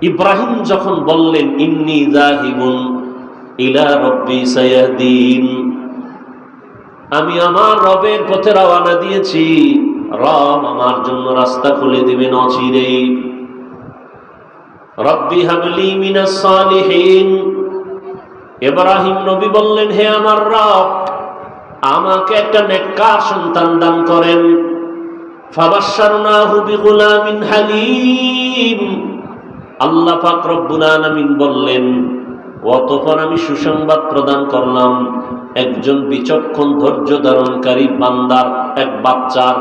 ইব্রাহিম যখন বললেন ইন্নী যাহিবুন ইলা রাব্বি সায়াহদিন, আমি আমার রবের পথে রওনা দিয়েছি, রব আমার জন্য রাস্তা খুলে দিবেন অচিরেই। রব্বি হাবলি মিনাস সালিহিন, ইব্রাহিম নবী বললেন, হে আমার রব, আমাকে একটা নেককার সন্তান দান করেন। ফাবাশশারনাহু বিগুলামিন হালিম, আল্লাহ পাক রব্বুল আলামিন বললেন, অতঃপর আমি সুসংবাদ প্রদান করলাম একজন বিচক্ষণ ধৈর্য ধারণকারী বান্দার এক বাচ্চার।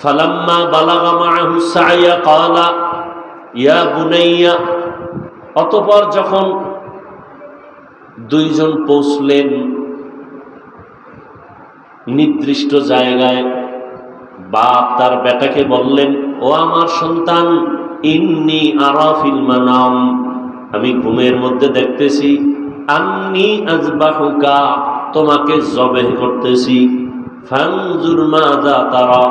ফালাম্মা বালাগা মাআহু সাইয়া ক্বালা ইয়া বুনাইয়া, অতঃপর যখন দুইজন পৌঁছলেন নির্দিষ্ট জায়গায়, বাপ তার বেটাকে বললেন, ও আমার সন্তান, ইন্নী আরা ফিল মানাম, আমি ঘুমের মধ্যে দেখতেছি, আন্নী আযবাহুকা, তোমাকে জবেহ করতেছি, ফানজুর মাযা তারা,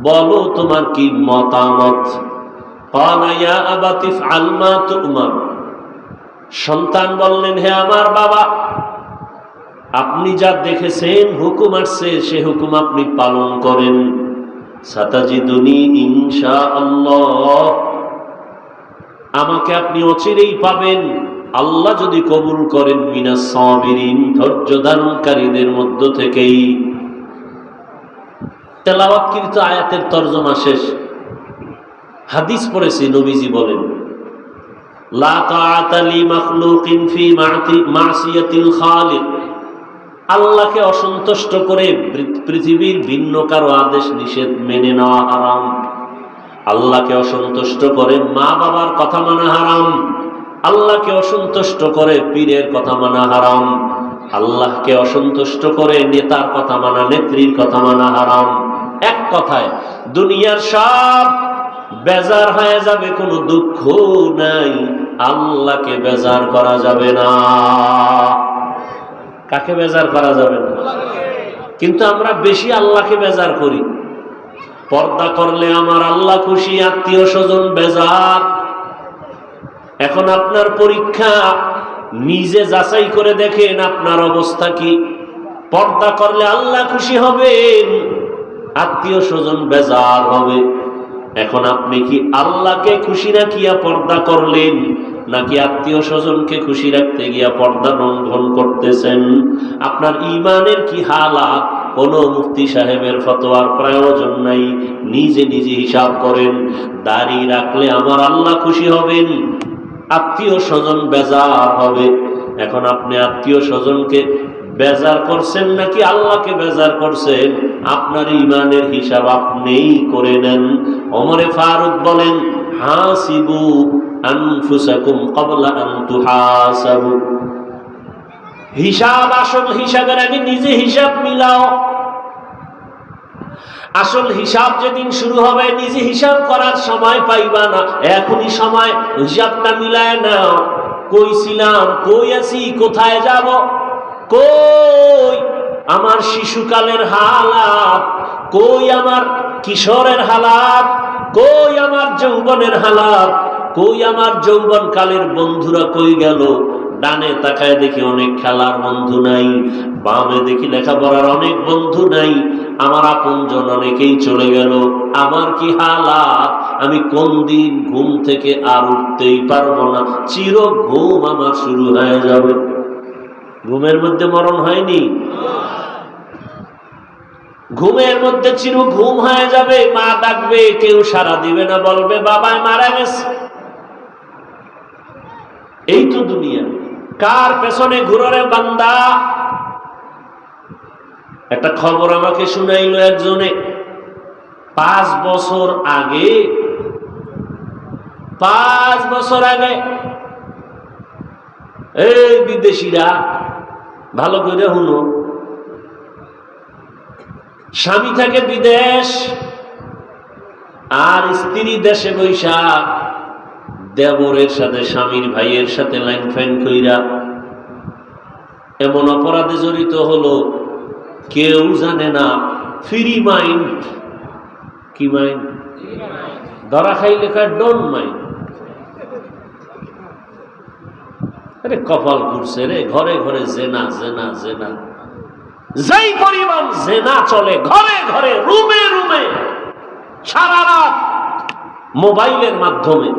বলো তোমার কি মতামত। ক্বালা ইয়া আবাতি ইফআল মা তু'মার, সন্তান বললেন, হে আমার বাবা, আপনি যা দেখেছেন, হুকুম আসছে, সে হুকুম আপনি পালন করেন। সাতাজিদুনি ইনশাআল্লাহ, আমাকে আপনি অচিরেই পাবেন, আল্লাহ যদি কবুল করেন, মিনাস সাবিরিন, ধৈর্য ধারণকারীদের মধ্য থেকেই। তেলাওয়াতকৃত আয়াতের তরজমা শেষ। হাদিস পড়েছি, নবীজি বলেন, লা তাআতা লি মাখলুকিন ফি মাসিয়াতিল খালিক, আল্লাহকে অসন্তুষ্ট করে পৃথিবীর ভিন্ন কারো আদেশ নিষেধ মেনে নেওয়া হারাম। আল্লাহকে অসন্তুষ্ট করে মা বাবার কথা মানা হারাম। আল্লাহকে অসন্তুষ্ট করে পীরের কথা মানা হারাম। আল্লাহকে অসন্তুষ্ট করে নেতার কথা মানা, নেত্রীর কথা মানা হারাম। এক কথায় দুনিয়ার সব বেজার হয়ে যাবে, কোনো দুঃখ নাই, আল্লাহকে বেজার করা যাবে না। কাকে বেজার করা যাবে না? কিন্তু আমরা বেশি আল্লাহকে বেজার করি। পর্দা করলে আমার আল্লাহ খুশি, আত্মীয় স্বজন বেজার। এখন আপনার পরীক্ষা, নিজে যাচাই করে দেখেন আপনার অবস্থা কি। পর্দা করলে আল্লাহ খুশি হবেন, আত্মীয় স্বজন বেজার হবে। এখন আপনি কি আল্লাহকে খুশি রাখিয়া পর্দা করলেন, নাকি আত্মীয় স্বজনকে খুশি রাখতে গিয়া পর্দা লঙ্ঘন করতেছেন? আপনার ঈমানের কি হালাত? কোন মুফতি সাহেবের ফতোয়ার প্রয়োজন নাই, নিজে নিজে হিসাব করেন। দাড়ি রাখলে আমার আল্লাহ খুশি হবেন, আত্মীয় স্বজন বেজার হবে। এখন আপনি আত্মীয় স্বজনকে বেজার করছেন নাকি আল্লাহকে বেজার করছেন? আপনার ঈমানের হিসাব আপনিই করে নেন। ওমরে ফারুক বলেন, হাসিবু আনফুসাকুম ক্বাবলা আন তুহাসাবু, হিসাব, আসল হিসাবের আগে নিজে হিসাব মিলাও। আসল হিসাব যেদিন শুরু হবে, নিজে হিসাব করার সময় পাইবা না। এখনই সময় হিসাবটা মিলায় নাও। কই ছিলাম, কই আছি, কোথায় যাব, কই আমার শিশুকালের হালাত, কই আমার কিশোরের হালাত, কই আমার যৌবনের হালাত, কই আমার যৌবন কালের বন্ধুরা কই গেল? ডানে তাকায় দেখি অনেক খেলার বন্ধু নাই, বামে দেখি লেখাপড়ার অনেক বন্ধু নাই, আমার আপনজন অনেকেই চলে গেল। আমার কি হালাত? আমি কোন দিন ঘুম থেকে আর উঠতেই পারবো না, চির ঘুম আমার শুরু হয়ে যাবে। ঘুমের মধ্যে মরণ হয়নি? ঘুমের মধ্যে চির ঘুম হয়ে যাবে। মা ডাকবে, কেউ সাড়া দিবে না, বলবে বাবাই মারা গেছে। এই তো দুনিয়া। কার পেছনে ঘুরে বান্দা? একটা খবর আমাকে শুনাইল একজনে, 5 বছর আগে, 5 বছর আগে এই বিদেশিরা, ভালো করে শুনো, স্বামী থাকে বিদেশ আর স্ত্রী দেশে বৈশা দেবরের সাথে, স্বামীর ভাইয়ের সাথে লাইন ফাইন কইরা এমন অপরাধে জড়িত হলো, কেউ জানে না। Free mind. কি মাইন্ড? ধরা খাইলে কয় ডোন্ট মাইন্ড। আরে কপাল ঘুরছে রে, ঘরে ঘরে জেনা জেনা জেনা। যেই পরিমাণ জেনা চলে ঘরে ঘরে, রুমে রুমে, সারা রাত মোবাইলের মাধ্যমে,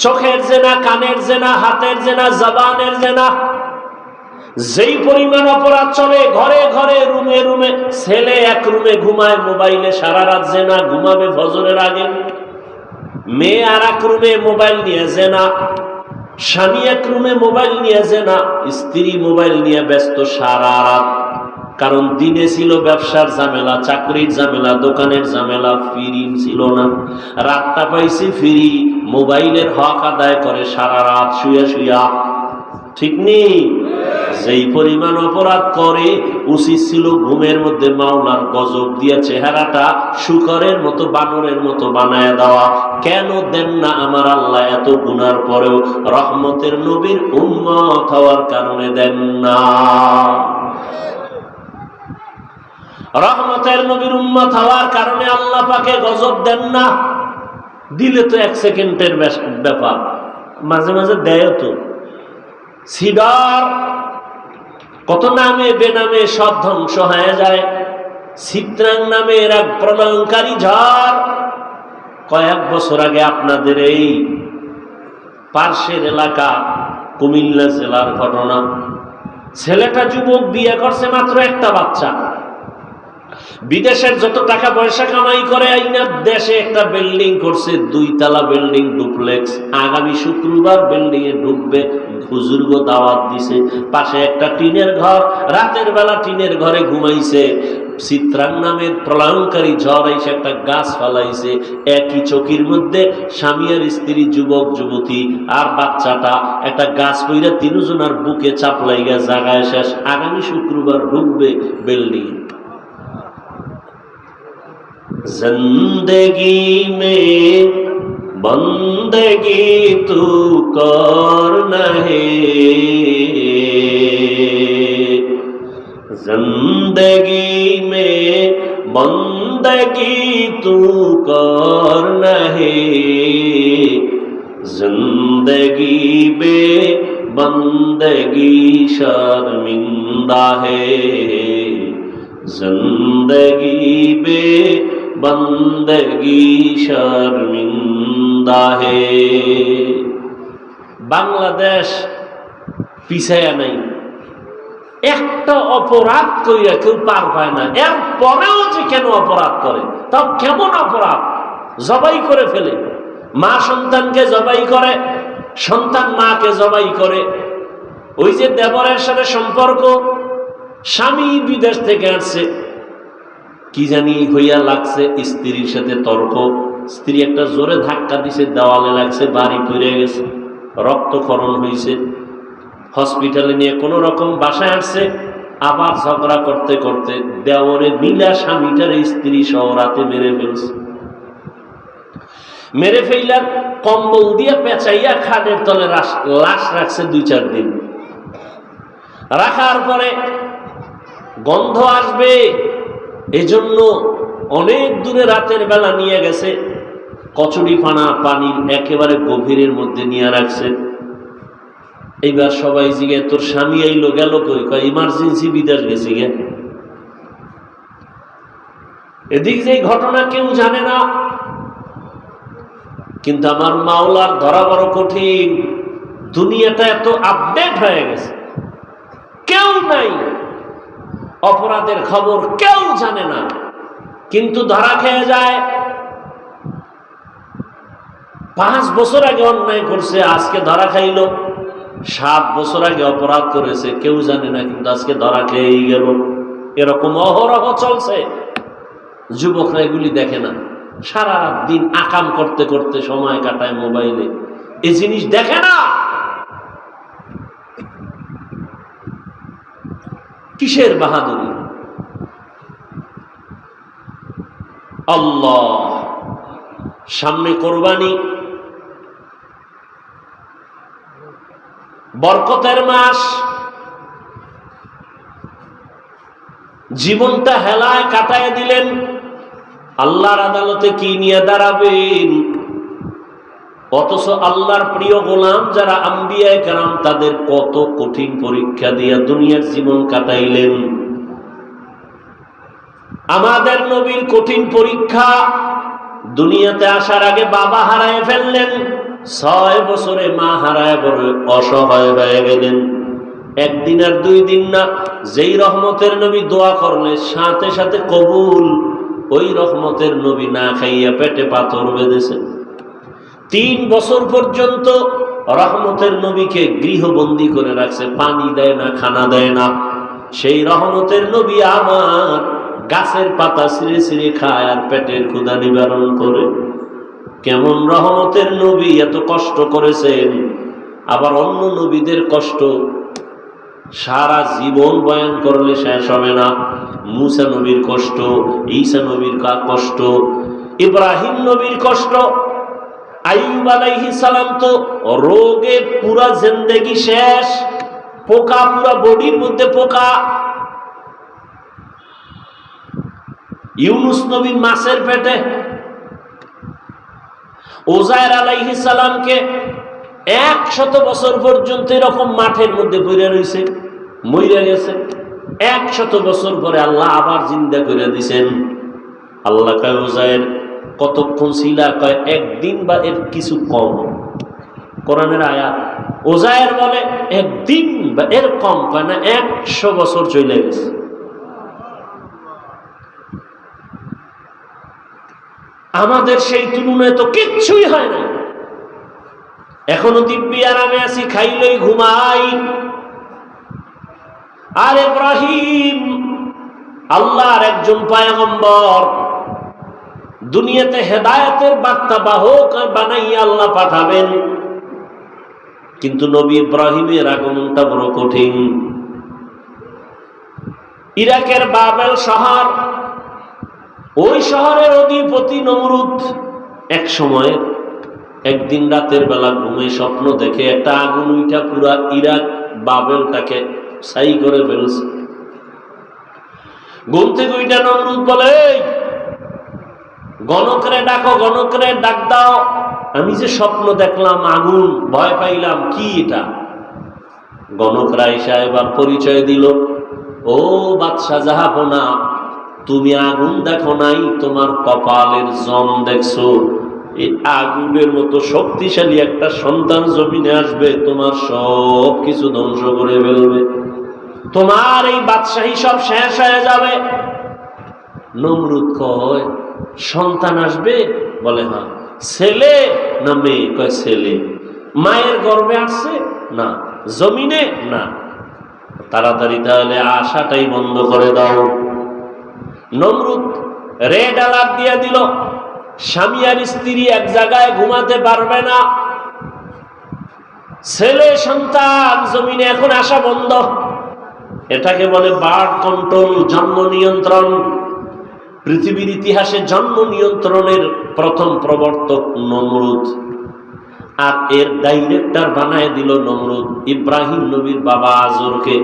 চোখের জেনা, কানের জেনা, হাতের জেনা, জবানের জেনা। যেই পরিমাণ অপরাধ চলে ঘরে ঘরে, রুমে রুমে। ছেলে এক রুমে ঘুমায় মোবাইলে সারা রাত জেনা, ঘুমাবে ফজরের আগে। মেয়ে আর এক রুমে মোবাইল নিয়ে জেনা, স্বামী এক রুমে মোবাইল নিয়ে জেনা, স্ত্রী মোবাইল নিয়ে ব্যস্ত সারা রাত। কারণ দিনে ছিল ব্যবসার ঝামেলা, চাকরির ঝামেলা, দোকানের ঝামেলা, ফ্রি ছিল না। রাতটা পাইছে ফ্রি, মোবাইলের হক আদায় করে সারা রাত শুয়া শুয়া। ঠিক নেই? যেই পরিমাণ অপরাধ করে, উচিত ছিল ঘুমের মধ্যে মাওলার গজব দিয়ে চেহারাটা শুকরের মতো, বানরের মতো বানায় দেওয়া। কেন দেন না আমার আল্লাহ? এত গুনার পরেও রহমতের নবীর উম্মত হওয়ার কারণে দেন না। রহমতের নবীর উম্মত হওয়ার কারণে আল্লাহ পাকে গজব দেন না। দিলে তো এক সেকেন্ডের ব্যাপার, মাঝে মাঝে দেয় তো। সিডর কত নামে বেনামে সব ধ্বংস হয়ে যায়। চিত্রাং নামের এক প্রলয়ঙ্কারী ঝড় কয়েক বছর আগে আপনাদের এই পার্শ্বের এলাকা কুমিল্লা জেলার ঘটনা। ছেলেটা যুবক, বিয়ে করছে মাত্র একটা বাচ্চা। বিদেশের যত টাকা পয়সা কামাই করে আইনা দেশে একটা বিল্ডিং করছে, 2 তলা বিল্ডিং, ডুপ্লেক্স। আগামী শুক্রবার বিল্ডিং এ ঢুকবে, হুজুর্গ দাওয়াত দিছে। পাশে একটা টিনের ঘর, রাতের বেলা টিনের ঘরে ঘুমাইছে। চিত্রাং নামের প্রলয়ঙ্কারী ঝড় এসে একটা গাছ ফালাইছে। একই চকির মধ্যে স্বামী আর স্ত্রী, যুবক যুবতী আর বাচ্চাটা, একটা গাছ পইরা তিনজনের বুকে চাপ লাইগা জাগায় শেষ। আগামী শুক্রবার ঢুকবে বিল্ডিং। जिंदगी में बंदगी तू कर नहीं, जिंदगी में बंदगी तू कर नहीं, जिंदगी बे बंदगी शर्मिंदा है, जिंदगी बे बंदगी शर्मिंदा है। বাংলাদেশ পিছায়া নাই। একটা অপরাধ কইরা কেউ পার পায় না। এর পরেও যে কেন অপরাধ করে, তাও কেমন অপরাধ! জবাই করে ফেলে, মা সন্তানকে জবাই করে, সন্তান মাকে জবাই করে। ওই যে দেবরের সাথে সম্পর্ক, স্বামী বিদেশ থেকে আসছে, কি জানি হইয়া লাগছে, স্ত্রীর সাথে তর্ক। স্ত্রী একটা জোরে ধাক্কা দিছে, দেওয়ালে লাগছে, বাড়ি পড়ে গেছে, রক্তক্ষরণ হয়েছে। হসপিটালে নিয়ে কোনো রকম বাসায় আসছে। আবার ঝগড়া করতে করতে দেওরে মিলা স্বামীটার স্ত্রী সহ রাতে মেরে ফেলছে। মেরে ফেলার কম্বল দিয়ে পেঁচাইয়া খাটের তলে লাশ রাখছে 2-4 দিন। রাখার পরে গন্ধ আসবে, এজন্য অনেক দূরে রাতের বেলা নিয়ে গেছে, কচুরি পানির একেবারে গভীরের মধ্যে নিয়ে রাখছে। এইবার সবাই জিগে, তোর স্বামী আইলো গেল কই? কয় ইমার্জেন্সি বিদেশ গেছে গে। এদিক যে ঘটনা কেউ জানে না, কিন্তু আমার মাওলার ধরা বড় কঠিন। দুনিয়াটা এত আপডেট হয়ে গেছে, কেউ নাই, অপরাধের খবর কেউ জানে না, কিন্তু ধরা খেয়ে যায়। 5 বছর আগে অন্যায় করছে, আজকে ধরা খাইল। 7 বছর আগে অপরাধ করেছে, কেউ জানে না, কিন্তু আজকে ধরা খেয়েই গেল। এরকম অহরহ চলছে। যুবকরা এগুলি দেখে না, সারা দিন আকাম করতে করতে সময় কাটায় মোবাইলে, এই জিনিস দেখে না। কিসের বাহাদুরি! আল্লাহ, সামনে কোরবানি, বরকতের মাস। জীবনটা হেলায় কাটায় দিলেন। আল্লাহর আদালতে কি নিয়ে দাঁড়াবেন? অথচ আল্লাহর প্রিয় গোলাম যারা আম্বিয়া কেরাম, তাদের কত কঠিন পরীক্ষা দিয়ে দুনিয়ার জীবন কাটাইলেন। আমাদের নবীর কঠিন পরীক্ষা, দুনিয়াতে আসার আগে বাবা হারায় ফেললেন, 6 বছরে মা হারায় বড় অসহায় হয়ে গেলেন। একদিন আর 2 দিন না, যেই রহমতের নবী দোয়া করলে সাথে সাথে কবুল, ওই রহমতের নবী না খাইয়া পেটে পাথর বেঁধেছেন। 3 বছর পর্যন্ত রহমতের নবীকে গৃহবন্দী করে রাখছে, পানি দেয় না, খানা দেয় না। সেই রহমতের নবী আমার গাছের পাতা ছিঁড়ে ছিঁড়ে খায় আর পেটের ক্ষুধা নিবারণ করে। কেমন রহমতের নবী, এত কষ্ট করেছেন। আবার অন্য নবীদের কষ্ট সারা জীবন বয়ান করলে শেষ হবে না। মুসা নবীর কষ্ট, ঈসা নবীর কষ্ট, ইব্রাহিম নবীর কষ্ট, আইয়ুব আলাইহিস সালাম তো রোগে পুরা জিন্দেগি শেষ, পোকা পুরা বডির মধ্যে পোকা। ইউনুস নবী মাছের পেটে। উযায়ের আলাইহিস সালামকে 100 বছর পর্যন্ত এরকম মাঠের মধ্যে পড়ে রয়েছে, মইরা গেছে। 100 বছর পরে আল্লাহ আবার জিন্দা করে দিছেন। আল্লাহ কয় উযায়ের কতক্ষণ ছিলা? কয় 1 দিন বা এর কিছু কম। কোরআনের আয়াত। উযায়ের বলে 1 দিন বা এর কম, কয় না 100 বছর চলে গেছে। আমাদের সেই তুলনায় তো কিচ্ছুই হয় না। এখনো দিব্যি আরামে আছি, খাইলেই ঘুমাই। আর ইব্রাহিম আল্লাহর একজন পয়গম্বর, দুনিয়াতে হেদায়েতের বার্তা বাহক বানাইয়া আল্লাহ পাঠাবেন, কিন্তু নবী ইব্রাহিমের আগমনটা বড় কঠিন। ইরাকের বাবেল শহর, ওই শহরের অধিপতি নমরুদ এক সময় একদিন রাতের বেলা ঘুমে স্বপ্ন দেখে একটা আগুন উঠা পুরা ইরাক বাবেলটাকে ছাই করে ফেলছে। ঘুম থেকে উঠা নমরুদ বলে, গণকরে ডাকো, গণকরে ডাক দাও, আমি যে স্বপ্ন দেখলাম আগুন, ভয় পাইলাম, কি এটা? গণকরা এসে এবার পরিচয় দিল, ও বাদশা জাহাপনা, তুমি আগুন দেখো নাই, তোমার কপালের জম দেখছো। এই আগুনের মতো শক্তিশালী একটা সন্তান জমিনে আসবে, তোমার সব কিছু ধ্বংস করে ফেলবে, তোমার এই বাদশাহী সব শেষ হয়ে যাবে। নমরুদ কয়, সন্তান আসবে? বলে হ্যাঁ। ছেলে না মেয়ে? কয় ছেলে। মায়ের গর্ভে আসছে? না। জমিনে? না। তাড়াতাড়ি তাহলে আশাটাই বন্ধ করে দাও। নমরুদ রেড অ্যালার্ট দিয়ে দিল, স্বামী আর স্ত্রী এক জায়গায় ঘুমাতে পারবে না, ছেলে সন্তান জমিনে এখন আসা বন্ধ। এটাকে বলে বার্থ কন্ট্রোল, জন্ম নিয়ন্ত্রণ। পৃথিবীর ইতিহাসে জন্ম নিয়ন্ত্রণের প্রথম প্রবর্তক নমরুদ, আর এর ডাইরেক্টর বানায় দিল নমরুদ ইব্রাহিম নবীর বাবা আজরকে।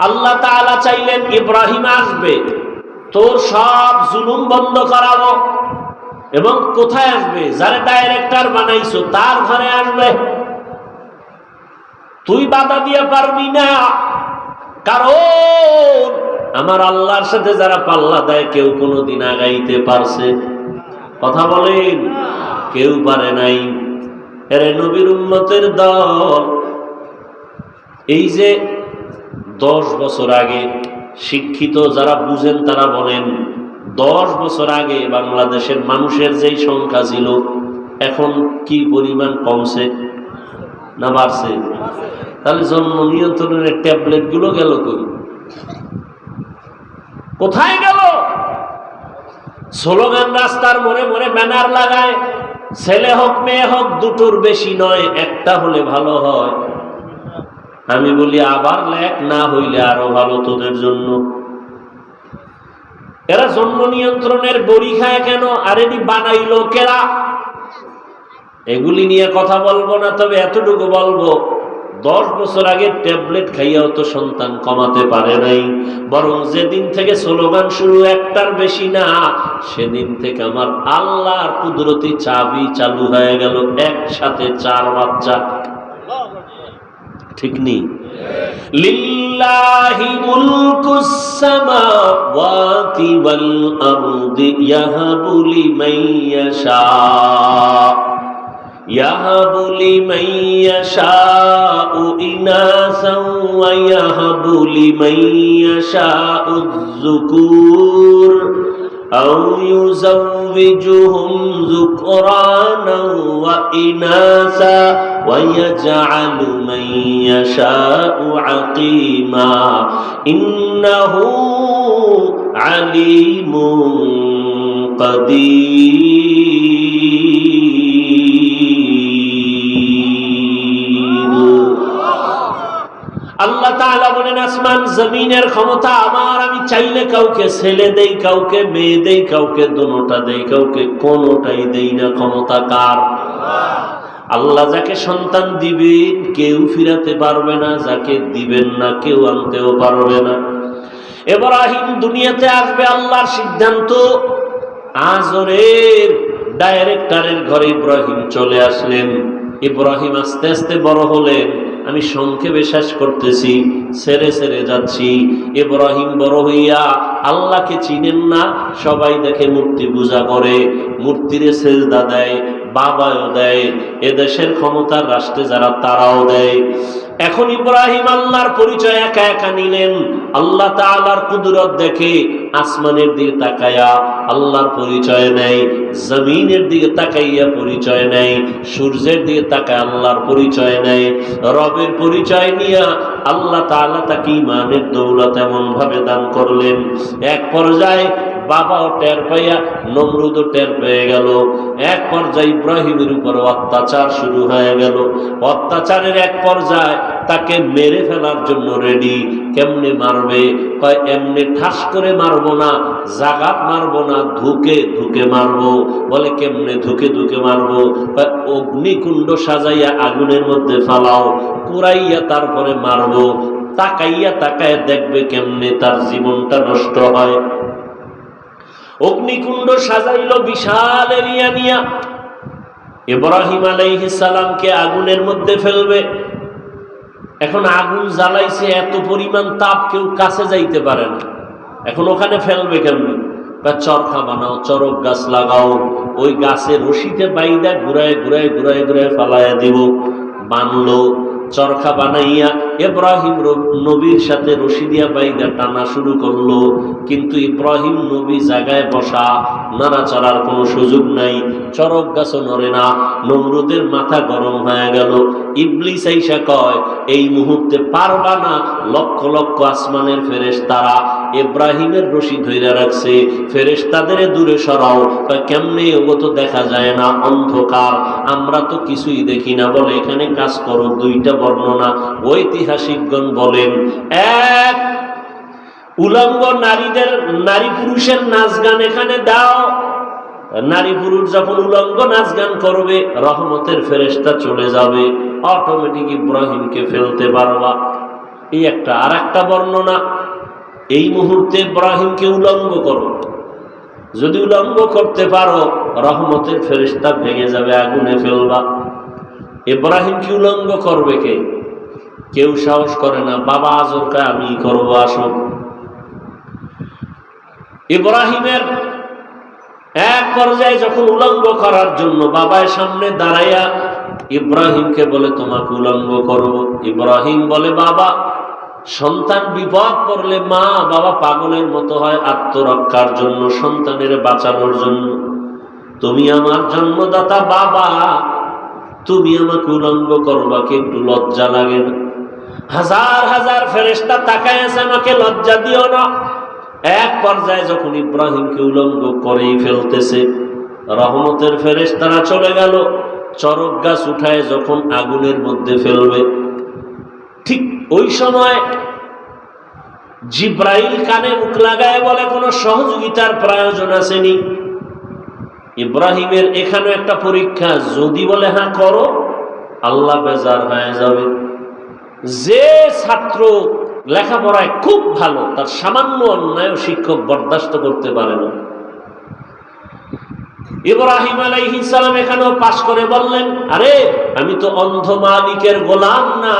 আল্লাহ তাআলা চাইলেন ইব্রাহিম আসবে, তোর সব জুলুম বন্ধ করাবো। এবং কোথায় আসবে? যারা ডাইরেক্টর বানাইছো তার ঘরে আসবে। তুই বাধা দিয়ে পারবি না, কারণ আমার আল্লাহর সাথে যারা পাল্লা দেয় কেউ কোনোদিন আগাইতে পারছে? কথা বলেন, কেউ পারে নাই। এরে নবীর উম্মতের দল, এই যে 10 বছর আগে, শিক্ষিত যারা বুঝেন তারা বলেন 10 বছর আগে বাংলাদেশের মানুষের যেই সংখ্যা ছিল, এখন কি পরিমাণ কমছে না বাড়ছে? তাহলে জন্ম নিয়ন্ত্রণের ট্যাবলেট গুলো গেল কই? কোথায় গেল? স্লোগান রাস্তার মোড়ে মোড়ে ব্যানার লাগায়, ছেলে হোক মেয়ে হোক দুটোর বেশি নয়, একটা হলে ভালো হয়। আমি বলি আবার লেখ, না হইলে আরো ভালো তোদের জন্য। এরা জন্ম নিয়ন্ত্রণের বড়ি খায় কেন? আর এটি বানাইলো কেরা? এগুলি নিয়ে কথা বলবো না, তবে এতটুকু বলবো, 10 বছর আগে ট্যাবলেট খাইয়াও তো সন্তান কমাতে পারে নাই, বরং যেদিন থেকে স্লোগান শুরু একটার বেশি না, সেদিন থেকে আমার আল্লাহর কুদরতি চাবি চালু হয়ে গেল, একসাথে 4 বাচ্চা। ঠিক নেই? লিল্লাহি মুলকুস সামাওয়াতি ওয়াল আরদি ইয়াহাবু লিমান ইয়াশা ইয়াহাবু লিমান ইয়াশাউ ইনাসান ওয়া ইয়াহাবু লিমান ইয়াশাউ যুকুর আও ইউযাওবিজুহুম যুকরানান ওয়া ইনাসা ওয়া ইয়াজআলু মান ইয়াশাউ আকিমা ইন্নাহু আলিমুন কাদির। আল্লাহ তাআলা বলেন, আসমান জমিনের ক্ষমতা আমার, আমি চাইলে কাউকে ছেলে দেই, কাউকে মেয়ে দেই, কাউকে দুটোটা দেই, কাউকে কোনোটাই দেই না। ক্ষমতা কার? আল্লাহ যাকে সন্তান দিবেন কেউ ফিরাতে পারবে না, যাকে দিবেন না কেউ আনতেও পারবে না। ইব্রাহিম দুনিয়াতে আসবে, আল্লাহর সিদ্ধান্ত। আজরের ডাইরেক্টরের ঘরে ইব্রাহিম চলে আসলেন। ইব্রাহিম আস্তে আস্তে বড় হলেন। আমি সংক্ষেপে শেষ করতেছি, ছেড়ে ছেড়ে যাচ্ছি। ইব্রাহিম বড় হইয়া আল্লাহকে চিনেন না, সবাই দেখে মূর্তি পূজা করে, মূর্তিরে সেজদা দেয়, বাবাও দেয়, এদেশের ক্ষমতার রাষ্ট্রে যারা তারাও দেয়। এখন ইব্রাহিম আল্লাহর পরিচয় একা একা নিলেন। আল্লাহ তাআলার কুদরত দেখে আসমানের দিকে তাকায়া আল্লাহর পরিচয় নেয়, জমিনের দিকে তাকাইয়া পরিচয় নেয়, সূর্যের দিকে তাকায় আল্লাহর পরিচয় নেয়। রবের পরিচয় নিয়ে আল্লাহ তাআলা তাকে ঈমানের দৌলত এমন ভাবে দান করলেন, এক পর্যায়ে বাবাও টের পাইয়া নমরুদও টের পেয়ে গেল। এক পর্যায়ে ইব্রাহিমের উপর অত্যাচার শুরু হয়ে গেল। অত্যাচারের এক পর্যায়ে তাকে মেরে ফেলার জন্য রেডি। কেমনে মারবে? কয় এমনি ঠাস করে মারবো না, জাগাত মারবো না, ধুকে ধুকে মারবো। বলে কেমনে ধুকে ধুকে মারবো? কয় অগ্নিকুণ্ড সাজাইয়া আগুনের মধ্যে ফালাও, কুড়াইয়া তারপরে মারবো। তাকাইয়া তাকায় দেখবে কেমনে তার জীবনটা নষ্ট হয়। অগ্নিকুণ্ড সাজাইল বিশাল এরিয়া নিয়া। ইব্রাহিম আলাইহিস সালামকে আগুনের মধ্যে ফেলবে। এখন আগুন জ্বালাইছে, এত পরিমাণ তাপ কেউ কাছে যাইতে পারে না। এখন ওখানে ফেলবে কেমনি? বা চরখা বানাও, চরক গাছ লাগাও, ওই গাছে রশিতে বাইদা ঘুরায় ঘুরায় ঘুরায় ঘুরায় ফালাইয়া দিব। বানলো, চরখা বানাইয়া ইব্রাহিম নবীর সাথে রশি দিয়া বাইদা টানা শুরু করলো। কিন্তু ইব্রাহিম নবী জায়গায় বসা, নাড়াচাড়ার কোনো সুযোগ নাই, চরক গাছও নড়ে না। নমরুদের মাথা গরম হয়ে গেল। ইবলিস আইসা কয়, এই মুহূর্তে পারবা না। লক্ষ লক্ষ আসমানের ফেরেশতারা ইব্রাহিমের রশি ধইরা রাখছে, ফেরেশতাদের দূরে সরাও। কেমনে? ওগো তো দেখা যায় না, অন্ধকার, আমরা তো কিছুই দেখি না। বলে এখানে কাজ করো, দুইটা বর্ণনা ঐতিহাসিকগণ বলেন। এক, উলঙ্গ নারীদের, নারী পুরুষের নাচ গান এখানে দাও। নারী পুরুষ যখন উলঙ্গ নাচ গান করবে, রহমতের ফেরেশতা চলে যাবে, অটোমেটিক ইব্রাহিমকে ফেলতে পারবা। এই একটা। আর একটা বর্ণনা, এই মুহূর্তে ইব্রাহিমকে উলঙ্গ করো, যদি উলঙ্গ করতে পারো রহমতের ফেরেশতা ভেঙে যাবে, আগুনে ফেলবা। ইব্রাহিমকে উলঙ্গ করবে কে? কেউ সাহস করে না। বাবা আজরকে আমি করবো, আসো। ইব্রাহিমের এক পর্যায়ে যখন উলঙ্গ করার জন্য বাবার সামনে দাঁড়াইয়া ইব্রাহিমকে বলে, তোমাকে উলঙ্গ করব। ইব্রাহিম বলে, বাবা, সন্তান বিপদ পড়লে মা বাবা পাগলের মতো হয় আত্মরক্ষার জন্য, সন্তানের বাঁচানোর জন্য। তুমি আমার জন্মদাতা বাবা, তুমি আমাকে উলঙ্গ করবা, কে একটু লজ্জা লাগে না? হাজার হাজার ফেরেশতা তাকায় আছে, আমাকে লজ্জা দিও না। এক পর্যায়ে যখন ইব্রাহিমকে উলঙ্গ করেই ফেলতেছে, রহমতের ফেরেশতারা চলে গেল। চরক গাছ উঠায় যখন আগুনের মধ্যে ফেলবে, ঠিক ওই সময় জিব্রাইল কানে মুখ লাগায় বলে, কোনো সহযোগিতার প্রয়োজন আসেনি। ইব্রাহিমের এখানে একটা পরীক্ষা, যদি বলে হ্যাঁ করো, আল্লাহ বেজার হয়ে যাবে। যে ছাত্র লেখাপড়ায় খুব ভালো, তার সামান্য অন্যায় শিক্ষক বরদাস্ত করতে পারে না। ইব্রাহিম আলাইহিস সালাম এখানেও পাশ করে বললেন, আরে আমি তো অন্ধ মালিকের গোলাম না,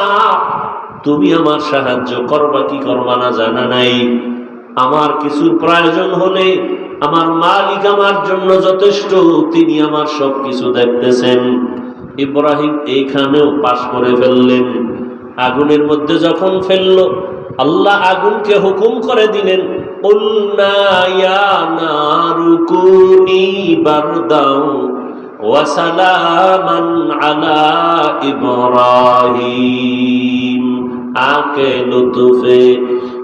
তুমি আমার সাহায্য করবা কি করবা না জানা নাই, আমার কিছুর প্রয়োজন হলে আমার মালিক আমার জন্য যথেষ্ট, তিনি আমার সবকিছু দেখতেছেন। ইব্রাহিম এইখানেও পাশ করে ফেললেন। আগুনের মধ্যে যখন ফেললো, আল্লাহ আগুনকে হুকুম করে দিলেন, কুলনা ইয়া নারু কুনি বারদাও ওয়া সালামান আলা ইব্রাহিম, আকে লুতুফে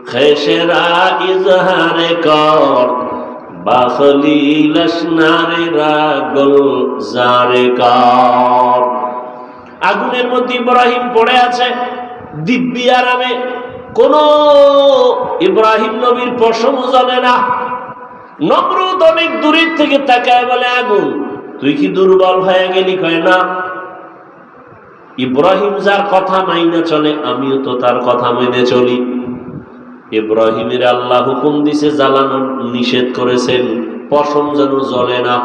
খেশরা ইজহারে কর, বাখলিল আসনারে রাগল জারে কর। আগুনের মধ্যে ইব্রাহিম পড়ে আছে দিব্যি আরামে, কোন ইব্রাহিম নবীর পশম জ্বলে না। নমরুদ অনেক দূরের থেকে তাকায় বলে, আগুন তুই কি দুর্বল হয়ে গেলি? কয় না, ইব্রাহিম যার কথা মাইনা চলে, আমিও তো তার কথা মেনে চলি। ইব্রাহিমের আল্লাহ হুকুম দিছে জ্বালানো, নিষেধ করেছেন পশম যেন জ্বলে না।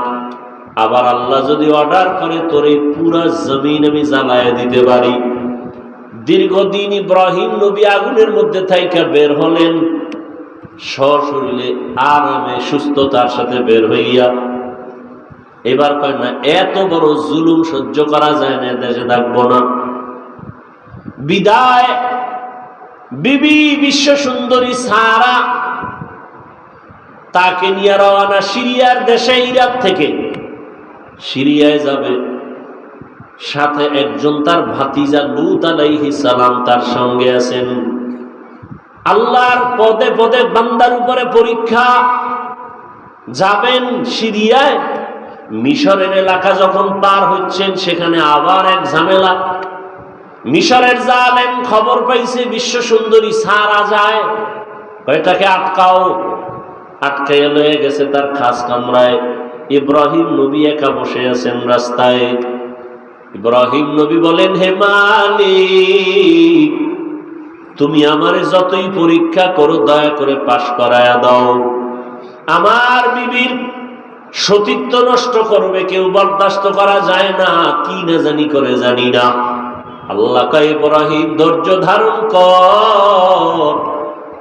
আবার আল্লাহ যদি অর্ডার করে তোর এই পুরা জমিন আমি জ্বালায় দিতে পারি। দীর্ঘদিন ইব্রাহিম নবী আগুনের মধ্যে থাইকা বের হলেন, সশরীরে আরামে সুস্থতার সাথে বের হইয়া। এবার কয় না, এত বড় জুলুম সহ্য করা যায় না, দেশে থাকবো না। বিদায় বিবি বিশ্ব সুন্দরী সারা, তাকে নিয়ে রওনা সিরিয়ার দেশে, ইরাক থেকে সিরিয়ায় যাবে। সাথে একজন তার ভাতিজা লূত আলাইহিস সালাম তার সঙ্গে আছেন। আল্লাহর পদে পদে বান্দার উপরে পরীক্ষা। যাবেন সিরিয়ায়, মিশরের এলাকা যখন পার হচ্ছেন, সেখানে আবার এক ঝামেলা। মিশরের জালেম খবর পাইছে বিশ্ব সুন্দরী সারা যায়, এটাকে আটকাও। আটকাইয়া লয়ে গেছে তার খাস কামরায়। ইব্রাহিম নবী একা বসে আছেন রাস্তায়। ইব্রাহিম নবী বলেন, হে মালিক, তুমি আমারে যতই পরীক্ষা করো দয়া করে পাশ করায়া দাও। আমার বিবির সতীত্ব নষ্ট করবে কেউ, বরদাস্ত করা যায় না, কি না জানি করে জানি না। আল্লাহ কয়, ইব্রাহিম ধৈর্য ধারণ কর,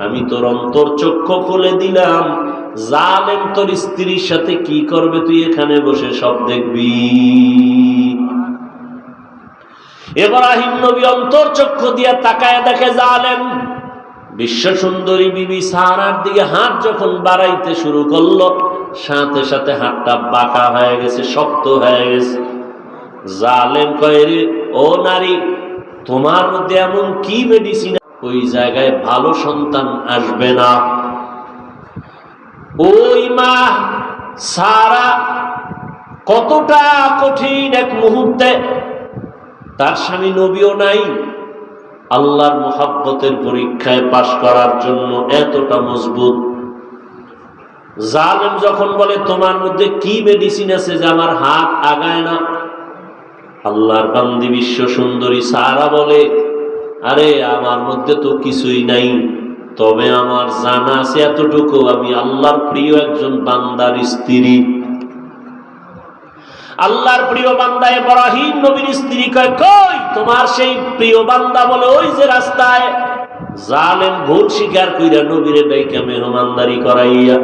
আমি তোর অন্তর চক্ষু খুলে দিলাম। জালেম তোর স্ত্রীর সাথে কি করবে তুই এখানে বসে সব দেখবি। ইব্রাহিম নবী অন্তর চক্ষু দিয়ে তাকায় দেখে জালেম বিশ্ব সুন্দরী বিবি সারার দিকে হাত যখন বাড়াইতে শুরু করলো, সাথে সাথে হাতটা বাঁকা হয়ে গেছে, শক্ত হয়ে গেছে। জালেম কয়, রে ও নারী, তোমার মধ্যে এমন কি মেডিসিন, ওই জায়গায় ভালো সন্তান আসবে না। ওই মা সারা কতটা কঠিন এক মুহূর্তে, তার স্বামী নবীও নাই, আল্লাহর মুহাব্বতের পরীক্ষায় পাশ করার জন্য এতটা মজবুত। জালেম যখন বলে, তোমার মধ্যে কি মেডিসিন আছে যে আমার হাত আগায় না? আল্লাহর বান্দি বিশ্ব সুন্দরী সারা বলে, আরে আমার মধ্যে তো কিছুই নাই, তবে আমার জানা আছে এতটুকু, আমি আল্লাহর প্রিয় একজন বান্দার স্ত্রী। আল্লাহর প্রিয় বান্দা ইব্রাহিম নবীর স্ত্রী কয়, কই তোমার সেই প্রিয় বান্দা? বলে, ওই যে রাস্তায়। জালেম ভুল স্বীকার কইরা নবীরে ডাইকা মেহমানদারি করাইয়া।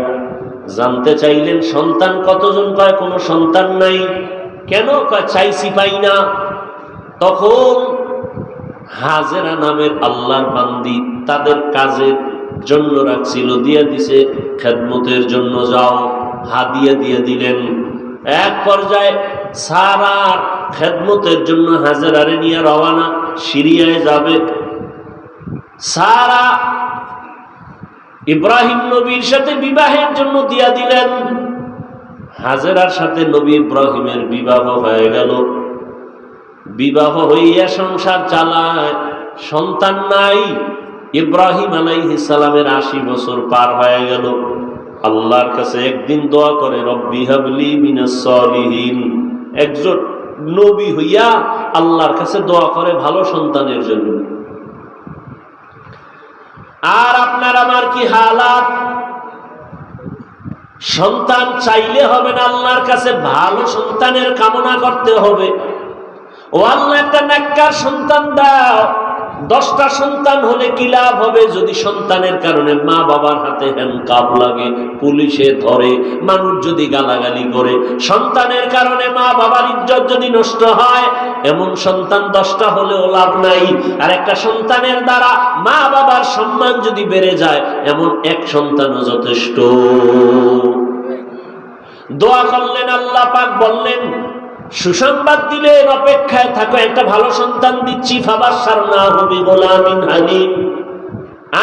জানতে চাইলেন সন্তান কতজন? কয় কোনো সন্তান নাই। কেন? কয় চাইছি পাই না। তখন হাজেরা নামের আল্লাহর বান্দি তাদের কাজের জন্য রাখছিল, দিয়ে দিছে খেদমতের জন্য, যাও হাদিয়া দিয়ে দিলেন। এক পর্যায়ে সারার খেদমতের জন্য হাজেরারে নিয়ে রওনা, সিরিয়ায় যাবে। সারা ইব্রাহিম নবীর সাথে বিবাহের জন্য দিয়া দিলেন। হাজেরার সাথে নবী ইব্রাহিমের বিবাহ হয়ে গেল। বিবাহ হইয়া সংসার চালায়, সন্তান নাই। ইব্রাহিম আলাইহিস সালামের 80 বছর পার হয়ে গেল। আল্লাহর কাছে একদিন দোয়া করে, রব্বি হাবলি মিনাস সালিহিন। একজন নবী হইয়া আল্লাহর কাছে দোয়া করে ভালো সন্তানের জন্য। আর আপনার আমার কি হালাত? সন্তান চাইলে হবে না, আল্লাহর কাছে ভালো সন্তানের কামনা করতে হবে। ও আল্লাহ, একটা নেককার সন্তান দাও। 10টা সন্তান হলে কি লাভ হবে যদি সন্তানের কারণে মা বাবার হাতে হ্যান্ডকাপ লাগে, পুলিশে ধরে, মানুষ যদি গালাগালি করে, সন্তানের কারণে মা বাবার ইজ্জত যদি নষ্ট হয়, এমন সন্তান 10টা হলেও লাভ নাই। আর একটা সন্তানের দ্বারা মা বাবার সম্মান যদি বেড়ে যায়, এমন এক সন্তানও যথেষ্ট। দোয়া করলেন, আল্লাহ পাক বললেন, সুসংবাদ দিলেন, অপেক্ষায় থাকো, একটা ভালো সন্তান দিচ্ছি। ফাবাশশারনাহু বিগুলামিন হালিম।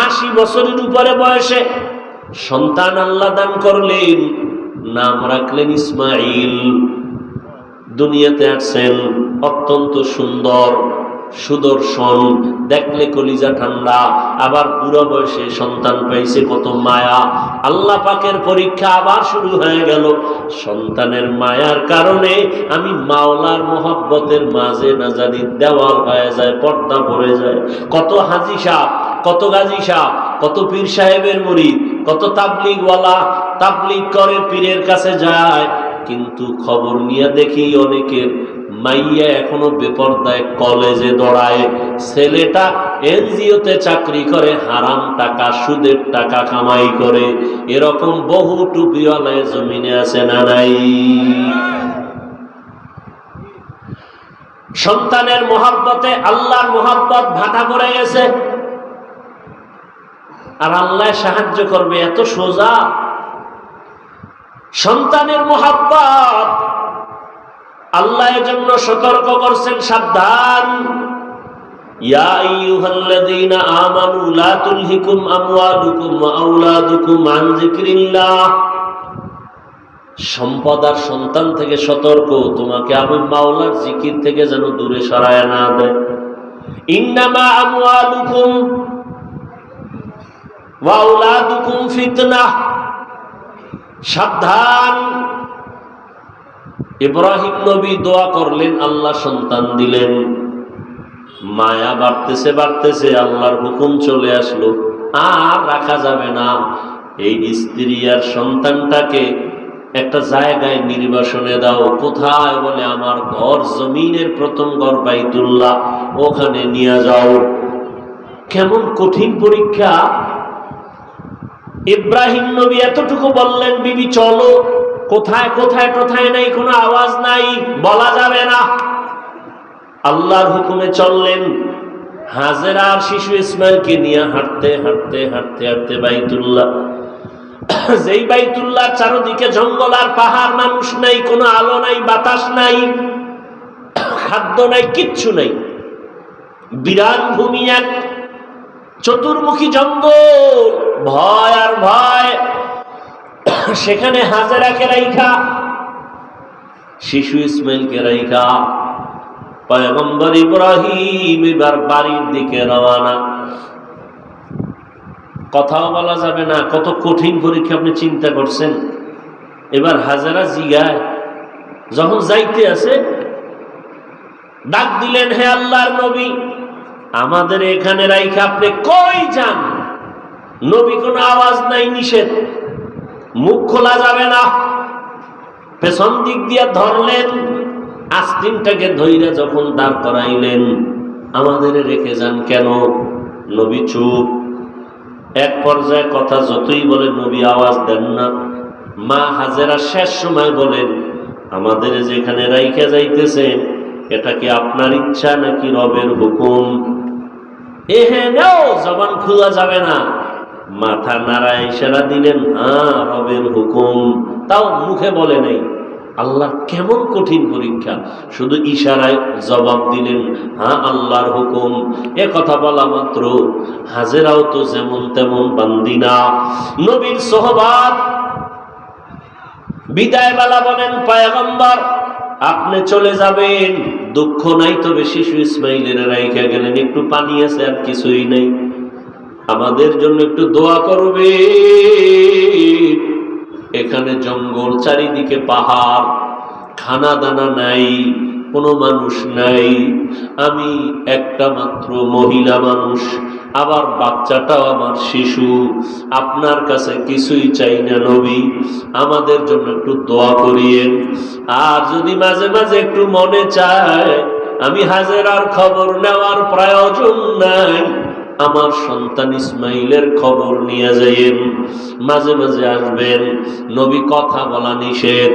80 বছরের উপরে বয়সে সন্তান আল্লাহ দান করলেন, নাম রাখলেন ইসমাঈল। দুনিয়াতে আসছেন অত্যন্ত সুন্দর, সুদর্শন, দেখলে কলিজা ঠান্ডা। আবার বুড়ো বয়সে সন্তান পাইছে, কত মায়া। আল্লাহ পাকের পরীক্ষা আবার শুরু হয়ে গেল। সন্তানের মায়ার কারণে আমি মাওলার মোহাব্বতের মাঝে না জানি দেওয়াল হয়ে যায়, পর্দা পড়ে যায়। কত হাজি সাহেব, কত গাজী সাহেব, কত পীর সাহেবের মুরিদ, কত তাবলিগওয়ালা তাবলিগ করে, পীরের কাছে যায়, কিন্তু খবর নিয়ে দেখি অনেকের মাইয়া এখনো বেপরদায় কলেজে দৌড়ায়, ছেলেটা এনজিওতে চাকরি করে, হারাম টাকা, সুদের টাকা কামাই করে। এরকম বহু টুপিওয়ালা জমিনে আছে না নাই? সন্তানের মোহাব্বতে আল্লাহর মোহাব্বত ভাটা পড়ে গেছে। আর আল্লাহ সাহায্য করবে, এত সোজা। সন্তানের মোহাব্বত আল্লাহ এর জন্য সতর্ক করছেন, সাবধান। ইয়া আইয়ুহাল্লাযীনা আমানু লা তুলহিকুম আমওয়ালুকুম ওয়া আওলাদুকুম আন যিকরিল্লাহ। সম্পদ আর সন্তান থেকে সতর্ক, তোমাকে আমি মাওলার জিকির থেকে যেন দূরে সরায় না দেয়। ইন্নামা আমওয়ালুকুম ওয়া আওলাদুকুম ফিতনাহ। সাবধান। ইব্রাহিম নবী দোয়া করলেন, আল্লাহ সন্তান দিলেন। মায়া বাড়তেছে বাড়তেছে, আল্লাহর হুকুম চলে আসলো, আর রাখা যাবে না। এই স্ত্রী আর সন্তানটাকে একটা জায়গায় নির্বাসনে দাও। কোথায়? বলে আমার ঘর, জমিনের প্রথম ঘর বাইতুল্লাহ, ওখানে নিয়ে যাও। কেমন কঠিন পরীক্ষা! ইব্রাহিম নবী এতটুকু বললেন, বিবি চলো। কোথায় কোথায় কোথায় নাই, কোনো আওয়াজ নাই, বলা যাবে না। আল্লাহর হুকুমে চললেন। হাজেরা আর শিশু ইসমাইলকে নিয়ে হাঁটতে হাঁটতে হাঁটতে হাঁটতে বাইতুল্লাহ, যেই বাইতুল্লাহ চারদিকে জঙ্গল আর পাহাড়, মানুষ নাই, কোনো আলো নাই, বাতাস নাই, খাদ্য নাই, কিচ্ছু নাই, বিরান ভূমি, এক চতুর্মুখী জঙ্গল, ভয় আর ভয়। সেখানে হাজেরাকে রাইখা, শিশু ইসমাইলকে রাইখা পয়গম্বর ইব্রাহিম এবার বাড়ির দিকে রওনা। কথাও বলা যাবে না, কত কঠিন পরীক্ষা আপনি চিন্তা করছেন। এবার হাজেরা জিগায়, যখন যাইতে আছে ডাক দিলেন, হে আল্লাহর নবী, আমাদের এখানে রাইখা আপনি কই যান? নবী কোনো আওয়াজ নাই, নিষেধ, মুখ খোলা যাবে না। পেছন দিক দিয়ে ধরলেন, আস্তিনটাকে ধইরা যখন দাঁড় করাইলেন, আমাদের রেখে যান কেন? নবী চুপ। এক পর্যায়ে কথা যতই বলে নবী আওয়াজ দেন না। মা হাজেরা শেষ সময় বলেন, আমাদের যেখানে রাইখা যাইতেছেন, এটা কি আপনার ইচ্ছা নাকি রবের হুকুম? এহেনেও জবান খোলা যাবে না। মাথা নাড়ায় ইশারা দিলেন, হ্যাঁ রবের হুকুম। তাও মুখে বলে নাই। আল্লাহ কেমন কঠিন পরীক্ষা! শুধু ইশারায় জবাব দিলেন, হ্যাঁ আল্লাহর হুকুম। এ কথা বলা মাত্র হাজেরাও তো যেমন তেমন বান্দি না, নবীর সোহবাত। বিদায় বেলা বলেন, পয়গম্বর আপনি চলে যাবেন, দুঃখ নাই, তবে শিশু ইসমাইলের রাইখা গেলেন, একটু পানি আছে, আর কিছুই নেই, আমাদের জন্য একটু দোয়া করবে। এখানে জঙ্গল, চারিদিকে পাহাড়, খানা দানা নাই, কোনো মানুষ নাই, আমি একটা মাত্র মহিলা মানুষ, আবার বাচ্চাটাও আমার শিশু, আপনার কাছে কিছুই চাই না নবী, আমাদের জন্য একটু দোয়া করিয়েন। আর যদি মাঝে মাঝে একটু মনে চায় আমি হাজেরার খবর নেওয়ার প্রয়োজন নাই, আমার সন্তান ইসমাইলের খবর নিয়ে যাইয়েন, মাঝে মাঝে আসবেন। নবী কথা বলা নিষেধ।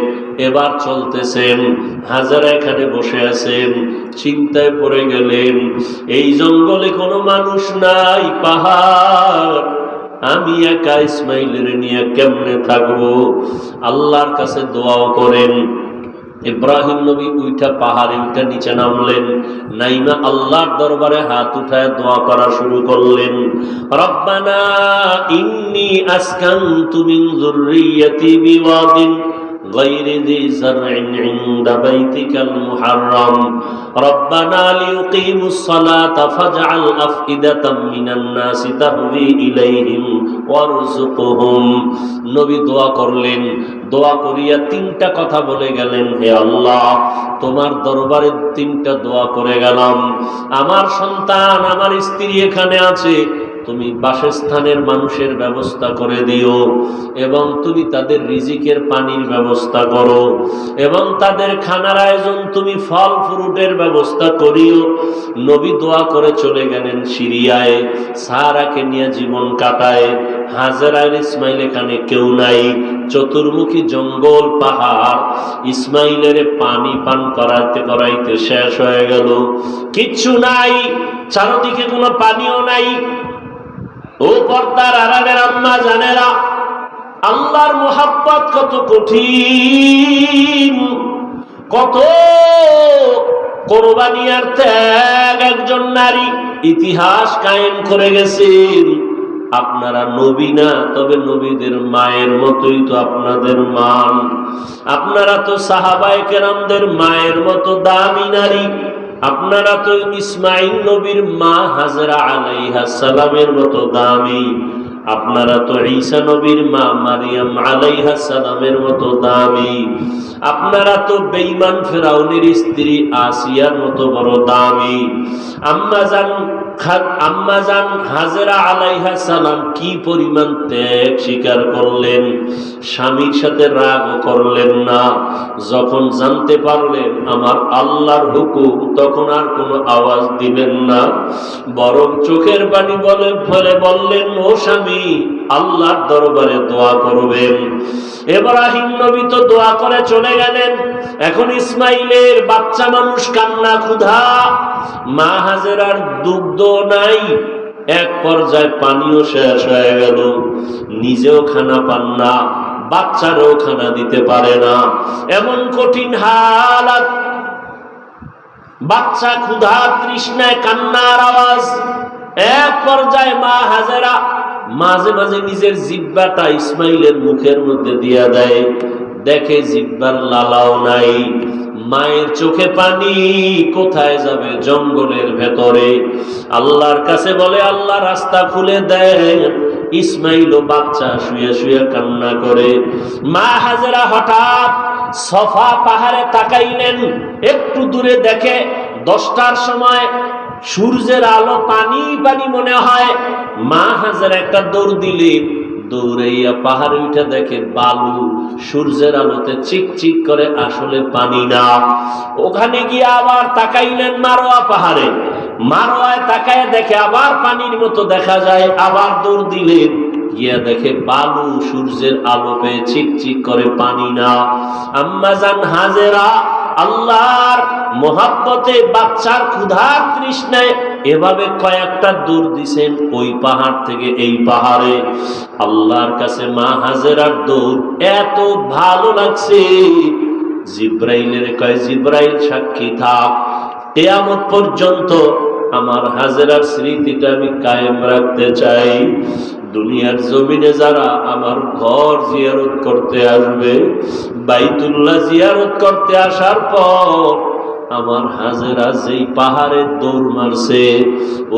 এবার চলতেছেন, হাজারা এখানে বসে আছেন, চিন্তায় পড়ে গেলেন, এই জঙ্গলে কোনো মানুষ নাই, পাহাড়, আমি একা ইসমাইলের নিয়ে কেমনে থাকবো? আল্লাহর কাছে দোয়াও করেন। ইব্রাহিম নবী উইঠা পাহাড়ে উঠে নিচে নামলেন, নাইমা আল্লাহর দরবারে হাত উঠায় দোয়া করা শুরু করলেন। রব্বানা ইন্নী আসকানতু মিন যুররিয়্যাতি বিওয়াদিন غير ذي زرع عند بيتك المحرم ربنا ليقيموا الصلاة فاجعل أفئدة من الناس تهوي إليهم وارزقهم। নবী দোয়া করলেন, দোয়া করিয়া তিনটা কথা বলে গেলেন, হে আল্লাহ, তোমার দরবারে তিনটা দোয়া করে গেলাম। আমার সন্তান, আমার স্ত্রী এখানে আছে, তুমি বাসস্থানের মানুষের ব্যবস্থা করে দিও, এবং তুমি তাদের রিজিকের পানির ব্যবস্থা করো, এবং তাদের খানার আয়োজন তুমি ফল ফ্রুটের ব্যবস্থা করিও। নবী দোয়া করে চলে গেলেন সিরিয়ায়, সারাকে নিয়ে জীবন কাটায়। হাজেরা আর ইসমাইল এখানে কেউ নাই, চতুর্মুখী জঙ্গল পাহাড়, ইসমাইলের পানি পান করাইতে করাইতে শেষ হয়ে গেল, কিচ্ছু নাই, চারদিকে কোনো পানিও নাই। ও পর্দার আড়ালের আম্মা জানেরা, আল্লাহর মুহাব্বত কত কঠিন, কত কোরবানি আর ত্যাগ একজন নারী ইতিহাস কায়েম করে গেছেন। আপনারা নবী না, তবে নবীদের মায়ের মতোই তো আপনাদের মান। আপনারা তো সাহাবায়ে কেরামদের মায়ের মতো দামি নারী। আপনারা তো ইসমাইল নবীর মা হাজরা আলাইহিস সালামের মতো দামি। আপনারা তো ঈসা নবীর মা মারিয়াম আলাইহিস সালামের মতো দামি। আপনারা তো বেঈমান ফিরাউনের স্ত্রী আসিয়ার মতো বড় দামি। আম্মাজান হাজরা আলাইহিস সালাম কি পরিমাণ ত্যাগ স্বীকার করলেন, স্বামীর সাথে রাগও করলেন না। যখন জানতে পারলেন আমার আল্লাহর হুকুম, তখন আর কোনো আওয়াজ দিলেন না, বরং চোখের পানি ফেলে বললেন, ও স্বামী, আল্লাহর দরবারে দোয়া করবেন। ইব্রাহিম নবী তো দোয়া করে চলে গেলেন, এখন ইসমাইলের বাচ্চা মানুষ কান্না ক্ষুধা, মা হাজেরার দুগ্ধ নাই, এক পর্যায়ে পানিও শেষ হয়ে গেল, নিজেও খানা পান না, বাচ্চারও খানা দিতে পারে না, এমন কঠিন হালাত। বাচ্চা ক্ষুধা তৃষ্ণায় কান্নার আওয়াজ। এক পর্যায়ে মা হাজেরা মাঝে মাঝে নিজের জিহ্বাটা ইসমাইলের মুখের মধ্যে দিয়া দেয়, দেখে জিহ্বার লালাও নাই। মায়ের চোখে পানি, কোথায় যাবে? জঙ্গলের ভেতরে। আল্লাহর কাছে বলে, আল্লাহ রাস্তা খুলে দেন। ইসমাইল ও বাচ্চা শুয়ে শুয়ে কান্না করে। মা হাজেরা হঠাৎ সফা পাহাড়ে তাকাইলেন, একটু দূরে দেখে 10টার সময় সূর্যের আলো, পানি পানি মনে হয়। মা হাজেরা একটা দৌড় দিলেন, দৌড়াইয়া পাহাড়ে উঠে দেখে বালু, সূর্যের আলোতে চিকচিক করে, আসলে পানি না। ওখানে গিয়ে আবার তাকাইলেন মারোয়া পাহাড়ে, মারোয়ায় তাকায় দেখে আবার পানির মতো দেখা যায়, আবার দৌড় দিলেন, গিয়া দেখে বালু, সূর্যের আলো পেয়ে চিকচিক করে, পানি না। আম্মাজান হাজেরা আল্লাহর মোহাব্বতে, বাচ্চার ক্ষুধার তৃষ্ণায় এভাবে কয়েকটা দূর দিছেন, ওই পাহাড় থেকে এই পাহাড়ে। আল্লাহর কাছে মা হাজেরার দৌড় এত ভালো লাগছে, জিব্রাইলের কয়, জিব্রাইল সাক্ষী থাক, কিয়ামত পর্যন্ত আমার হাজেরার স্মৃতিটা আমি কায়েম রাখতে চাই। দুনিয়ার জমিনে যারা আমার ঘর জিয়ারত করতে আসবে, বাইতুল্লাহ জিয়ারত করতে আসার পর আমার হাজেরা যেই পাহাড়ে দৌড় মারছে,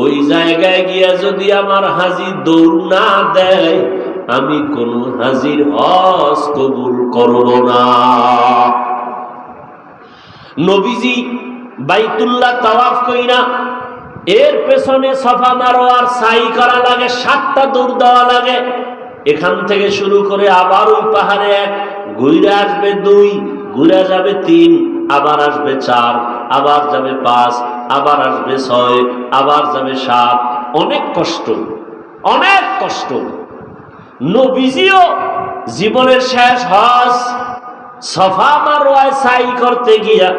ওই জায়গায় গিয়া যদি আমার হাজি দৌড় না দেয়, আমি কোন হাজির হজ কবুল করব না। নবীজি বাইতুল্লাহ তাওয়াফ কইরা এর পেছনে সাফা মারওয়ার সাই করা লাগে, 7টা দৌড় দেওয়া লাগে। এখান থেকে শুরু করে আবার ওই পাহাড়ে 1, ঘুরে আসবে 2, ঘুরে যাবে 3, আবার আসবে 4, আবার যাবে 5, আবার আসবে 6, আবার যাবে 7। অনেক কষ্ট, অনেক কষ্ট। নবীজিও জীবনের শেষ হজ সাফা মারওয়ায় সাই করতে গিয়া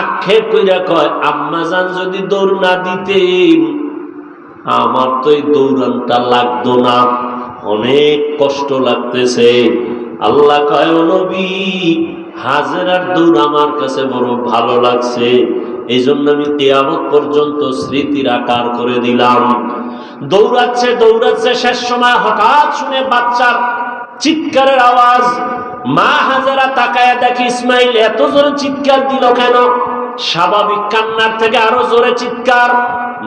আক্ষেপ কইরা কয়, আম্মাজান যদি দৌড় না দিতেন আমার তো এই দৌড়ানটা লাগতো না, অনেক কষ্ট লাগতেছে। আল্লাহ কয়, ও নবী, হাজেরার দৌড় আমার কাছে বড় ভালো লাগছে, এই জন্য আমি কিয়ামত পর্যন্ত স্মৃতির আকার করে দিলাম। দৌড়াচ্ছে দৌড়াচ্ছে, শেষ সময় হঠাৎ শুনে বাচ্চার চিৎকারের আওয়াজ। মা হাজেরা তাকায়া দেখে ইসমাইল এত জোরে চিৎকার দিল কেন? স্বাভাবিক কান্নার থেকে আরো জোরে চিৎকার।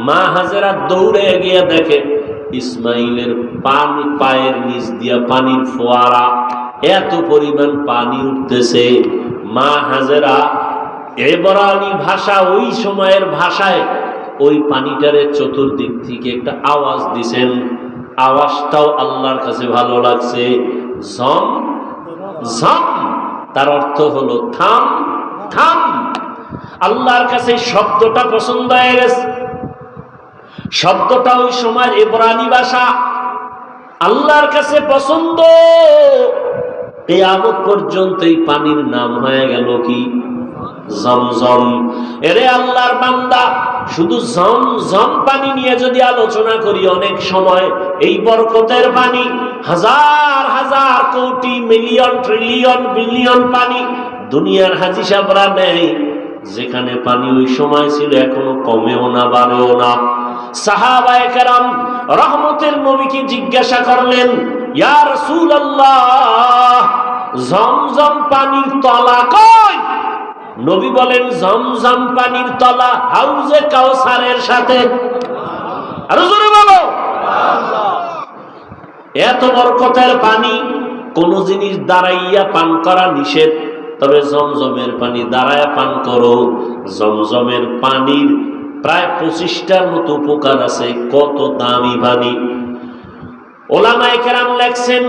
মা হাজেরা দৌড়ে গিয়ে দেখে ইসমাইলের পায়ের নিচ দিয়া পানির ফোয়ারা, এত পরিমাণ পানি উঠতেছে। মা হাজেরা এবারানি ভাষা, ওই সময়ের ভাষায় ওই পানিটারে চতুর্দিক থেকে একটা আওয়াজ দিছেন। আওয়াজটাও আল্লাহর কাছে ভালো লাগছে, ঝম ঝম, তার অর্থ হলো থাম থাম। আল্লাহর কাছে শব্দটা পছন্দ হয়ে গেছে। শব্দটা ওই সময় ইব্রানি ভাষা, আল্লাহর কাছে পছন্দ। কিয়ামত পর্যন্ত এই পানির নাম হয়ে গেল কি? জমজম। এরে আল্লাহর বান্দা, শুধু জমজম পানি নিয়ে যদি আলোচনা করি, অনেক সময় এই বরকতের পানি হাজার হাজার কোটি মিলিয়ন ট্রিলিয়ন বিলিয়ন পানি দুনিয়ার হাজি সাহেবরা নেই। যেখানে পানি ওই সময় ছিল এখনো কমেও না বাড়েও না। সাহাবায়ে কেরাম রহমতের নবীকে জিজ্ঞাসা করলেন, ইয়া রাসূলুল্লাহ, জমজম পানির তলা কই? নবী বলেন, জমজম পানির তলা হাউজে কাউসারের সাথে। আরো জোরে বলো। এত বরকতের পানি কোন জিনিস দাঁড়াইয়া পান করা নিষেধ, তবে জমজমের পানি দাঁড়ায়া পান করো। জমজমের পানির প্রায় 25টার মতো উপকার আছে। কত দামি পানি! ওলামায়ে কেরাম লেখছেন,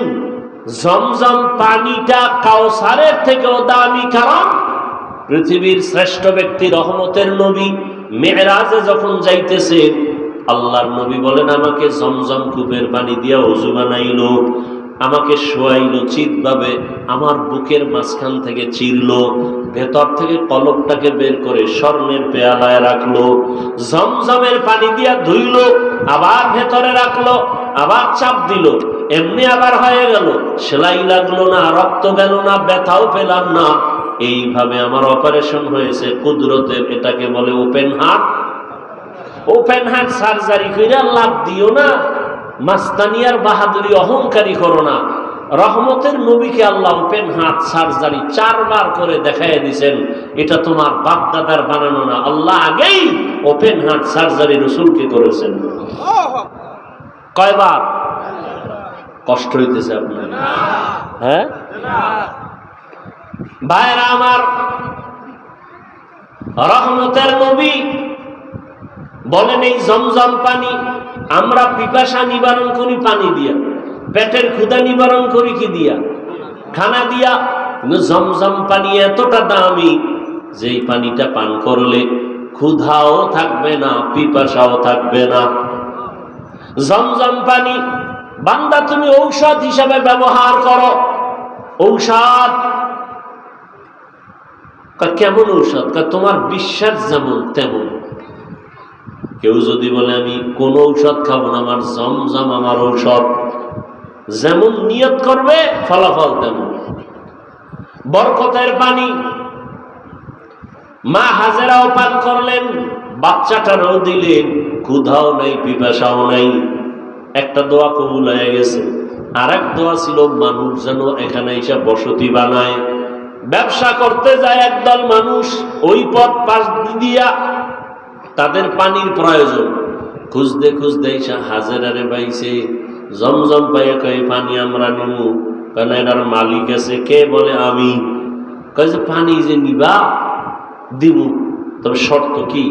জমজম পানিটা কাউসারের থেকেও দামি। কারণ পৃথিবীর শ্রেষ্ঠ ব্যক্তি রহমতের নবী মেরাজে যখন যাইতেছে, আল্লাহর নবী বলেন, আমাকে জমজম কূপের পানি দিয়া ওযু বানাইলো, আমাকে শোয়াইলো চিৎভাবে, আমার বুকের মাঝখান থেকে চিরলো, ভেতর থেকে কলবটাকে বের করে স্বর্ণের পেয়ালায় রাখলো, জমজমের পানি দিয়া ধুইলো, আবার ভেতরে রাখলো, আবার চাপ দিল, এমনি আবার হয়ে গেল, সেলাই লাগলো না, রক্ত গেল না, ব্যথাও পেলাম না। এইভাবে আমার অপারেশন হয়েছে কুদরতের। এটাকে বলে open heart. Open heart surgery কইরা লাভ দিও না, মাস্তানিয়ার বাহাদুরি অহংকারী করো না। রহমতের নবীকে আল্লাহ ওপেন হার্ট সার্জারি 4 বার করে দেখাইয়া দিয়েছেন। এটা তোমার বাপ দাদার বানানো না, আল্লাহ আগেই ওপেন হার্ট সার্জারি রাসূলকে করেছেন। কয়বার? কষ্ট হইতেছে আপনার? হ্যাঁ ভাইরা আমার, রহমতের নবী বলেন, এই জমজম পানি আমরা পিপাসা নিবারণ করি পানি দিয়া, পেটের ক্ষুধা নিবারণ করি কি দিয়া? খানা দিয়া। কিন্তু জমজম পানি এতটা দামি যে এই পানিটা পান করলে ক্ষুধাও থাকবে না, পিপাসাও থাকবে না। জমজম পানি বান্দা তুমি ঔষধ হিসাবে ব্যবহার করো। ঔষধ কেমন ঔষধ? তোমার বিশ্বাস যেমন তেমন। কেউ যদি বলে আমি কোন ঔষধ খাবো না, আমার জমজম আমার ঔষধ, যেমন নিয়ত করবে ফলাফল তেমন। বরকতের পানি মা হাজেরাও পান করলেন, বাচ্চাটারও দিলেন, ক্ষুধাও নাই, পিপাসাও নাই। একটা দোয়া কবুল হয়ে গেছে। আর এক দোয়া ছিল, মানুষ যেন এখানে এসে বসতি বানায়। ব্যবসা করতে যায় একদল মানুষ, ওই পথ পাশ দিয়া তাদের পানির প্রয়োজন, খুঁজতে খুঁজতে এসে হাজেরারে পাইছে। জমজম পাইয়া কয়, পানি আমরা নিমু। কেন এটার মালিক আছে? কে? বলে আমি। কয় যে পানি যে নিবা দিব। তবে শর্ত কি?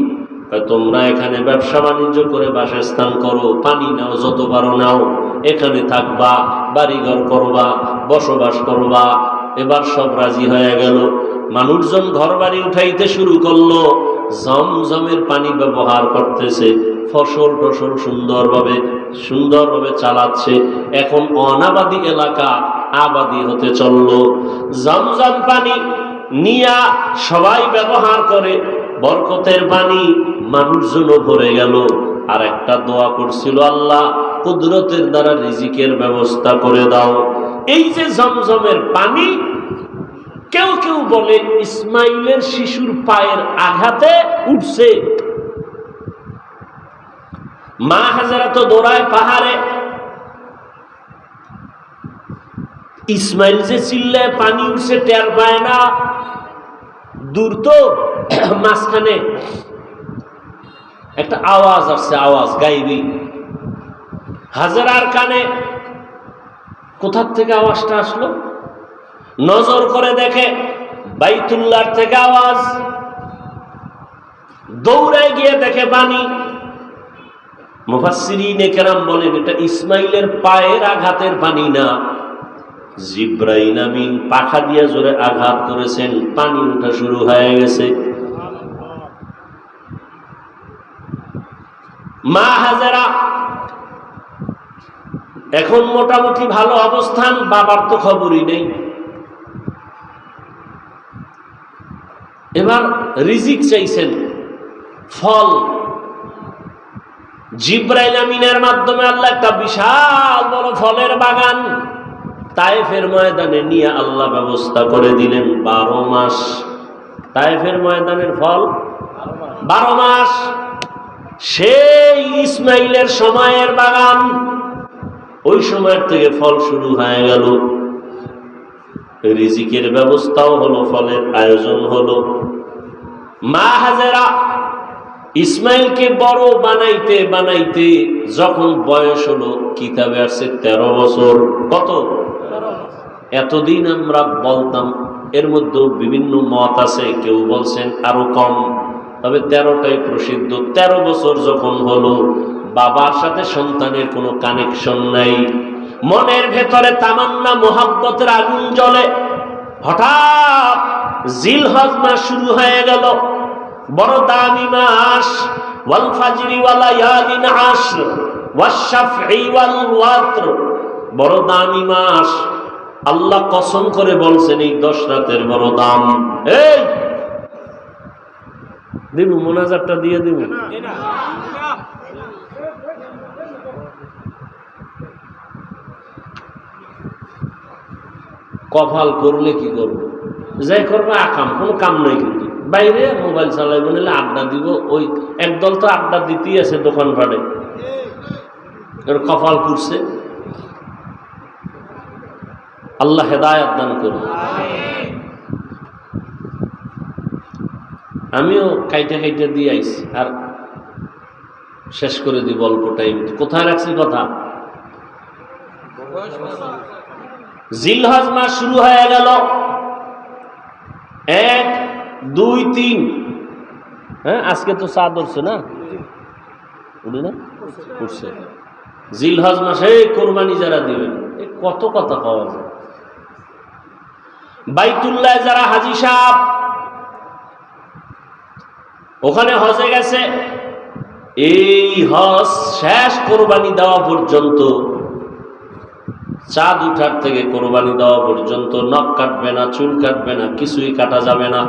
তোমরা এখানে ব্যবসা বাণিজ্য করে বাসস্থান করো, পানি নাও, যত পারো নাও, এখানে থাকবা, বাড়িঘর করবা, বসবাস করবা। এবার সব রাজি হয়ে গেল। মানুষজন ঘর বাড়ি উঠাইতে শুরু করলো, জমজমের পানি ব্যবহার করতেছে, ফসল টসল সুন্দরভাবে চালাচ্ছে। এখন অনাবাদী এলাকা আবাদি হতে চললো। জমজম পানি নিয়া সবাই ব্যবহার করে, বরকতের পানি মানুষজনও ভরে গেল। আর একটা দোয়া করছিল, আল্লাহ কুদরতের দ্বারা রিজিকের ব্যবস্থা করে দাও। এই যে জমজমের পানি, কেউ কেউ বলে ইসমাইলের শিশুর পায়ের আঘাতে উঠছে। মা হাজেরা তো দৌড়ায় পাহাড়ে, ইসমাইল যে চিল্লায় পানি উঠছে টের পায় না। দূর তো মাঝখানে একটা আওয়াজ আসছে, আওয়াজ গাইবি। হাজেরার কানে কোথার থেকে আওয়াজটা আসলো? নজর করে দেখে বাইতুল্লাহর থেকে আওয়াজ। দৌড়ায় গিয়ে দেখে পানি। মুফাসসিরিনে কেরাম বলেন এটা ইসমাইলের পায়ের আঘাতের পানি না, জিব্রাইল আমিন পাখা দিয়ে জোরে আঘাত করেছেন, পানি ওঠা শুরু হয়ে গেছে। মা হাজেরা এখন মোটামুটি ভালো অবস্থান, বাবার তো খবরই নেই। এবার রিজিক চাইছেন, ফল। জিব্রাইল আমিনের মাধ্যমে আল্লাহ একটা বিশাল বড় ফলের বাগান তায়েফের ময়দানে নিয়ে আল্লাহ ব্যবস্থা করে দিলেন। 12 মাস তায়েফের ময়দানের ফল, 12 মাস। সেই ইসমাইলের সময়ের বাগান, ওই সময়ের থেকে ফল শুরু হয়ে গেল। রিজিকের ব্যবস্থাও হলো, ফলের আয়োজন হলো। মা হাজেরা ইসমাইলকে বড় বানাইতে বানাইতে যখন বয়স হলো, কিতাবে আসছে 13 বছর। কত? এতদিন আমরা বলতাম, এর মধ্যে বিভিন্ন মত আছে, কেউ বলছেন আরো কম, তবে 13টাই প্রসিদ্ধ। 13 বছর যখন হলো, বাবার সাথে সন্তানের কোনো কানেকশন নাই, মনের ভেতরে তামান্না মোহাব্বতের আগুন জ্বলে। হঠাৎ জিলহজ মাস শুরু হয়ে গেল, বড় দামি মাস। ওয়াল ফাজরি ওয়া লায়ালিন আশর ওয়াশ শাফঈ ওয়াল ওয়াতর, বড় দামি মাস। আল্লাহ কসম করে বলছেন এই 10 রাতের বড় দাম। এই দিবু মোনাজাতটা দিয়ে দিব। কপাল করলে কি করবো, যাই করবো আকাম, কোনো কাম নাই। কিন্তু বাইরে মোবাইল চালাইব, নিলে আড্ডা দিব। ওই একদল তো আড্ডা দিতেই আছে দোকান পাড়ে, কপাল পুড়ছে। আল্লাহ হেদায়েত দান করুন। আমিও কাইটা কাইটা দিয়ে আইছি, আর শেষ করে দিব অল্প টাইম। কোথায় রাখছি কথা? জিলহজ মাস শুরু হয়ে গেল, 1, 2, 3। হ্যাঁ, আজকে তো চাঁদ উঠছে না, উঠে না, উঠছে। জিলহজ মাসে কোরবানি যারা দিবেন, কত কথা পাওয়া যায়। বাইতুল্লাহ যারা হাজী সাহেব ওখানে হজে গেছে, এই হজ শেষ কোরবানি দেওয়া পর্যন্ত, চাঁদ উঠার থেকে কোরবানি দেওয়া পর্যন্ত নখ কাটবে না, চুল কাটবে না, কিছুই কাটা যাবে না।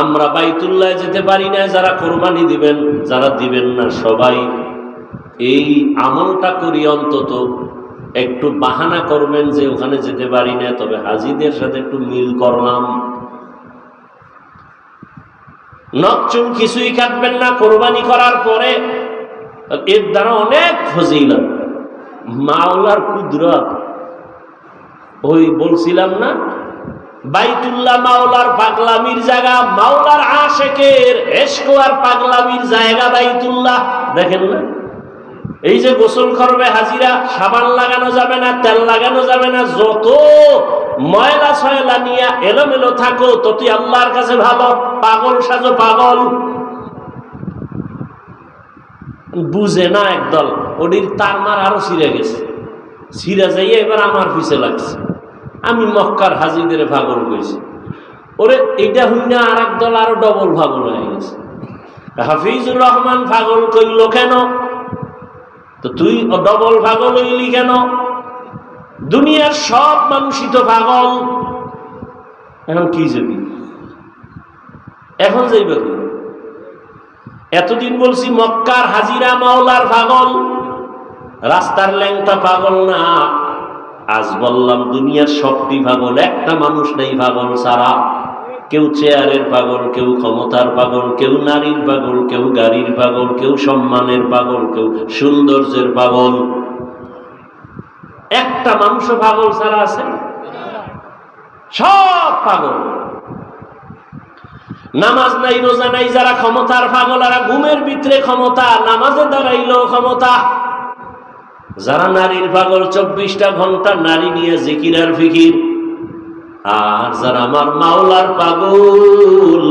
আমরা বাইতুল্লাহ যেতে পারি না, যারা কোরবানি দিবেন, যারা দিবেন না সবাই এই আমলটা করি, অন্তত একটু বাহানা করবেন যে ওখানে যেতে পারি না, তবে হাজীদের সাথে একটু মিল করলাম। নখ চুল কিছুই কাটবেন না কোরবানি করার পরে। এর দ্বারা অনেক ফজিলত, মাওলার কুদরত। ওই বলছিলাম না, বাইতুল্লাহ মাওলার পাগলামির জায়গা, মাওলার আশেকের ইশক আর পাগলামির জায়গা বাইতুল্লাহ। দেখেন না, এই যে গোসল করবে হাজিরা, সাবান লাগানো যাবে না, তেল লাগানো যাবে না, যত ময়লা সয়লা নিয়ে এলোমেলো থাকো, তো তুই আল্লাহর কাছে ভালো। পাগল সাজো পাগল। বুঝে না একদল, ওটির তার মার আরো ছিঁড়ে গেছে, ছিঁড়ে যাইয়ে এবার আমার পিছে লাগছে। আমি মক্কার হাজিদের পাগল কইছি, ওরে এইটা হই না আর একদল আরো ডবল পাগল হয়ে গেছে। হাফিজুর রহমান পাগল কইল কেন? তো তুই ডবল পাগল হইলি কেন? দুনিয়ার সব মানুষই তো পাগল। এখন কি যাবি? এখন যাইবে কি? এতদিন বলছি মক্কার হাজিরা মাওলার পাগল, রাস্তার ল্যাংটা পাগল না। আজ বললাম দুনিয়ার সবটি পাগল, একটা মানুষ নেই পাগল ছাড়া। কেউ চেয়ারের পাগল, কেউ ক্ষমতার পাগল, কেউ নারীর পাগল, কেউ গাড়ির পাগল, কেউ সম্মানের পাগল, কেউ সৌন্দর্যের পাগল। একটা মানুষও পাগল ছাড়া আছে? সব পাগল। নামাজ নাই, রোজা নাই যারা ক্ষমতার পাগল, আর ঘুমের ভিতরে ক্ষমতা, নামাজে দাঁড়াইলেও ক্ষমতা। যারা নারীর পাগল, 24টা ঘন্টা নারী নিয়ে জিকির আর ফিকির। আর যারা আমার মাওলার পাগল,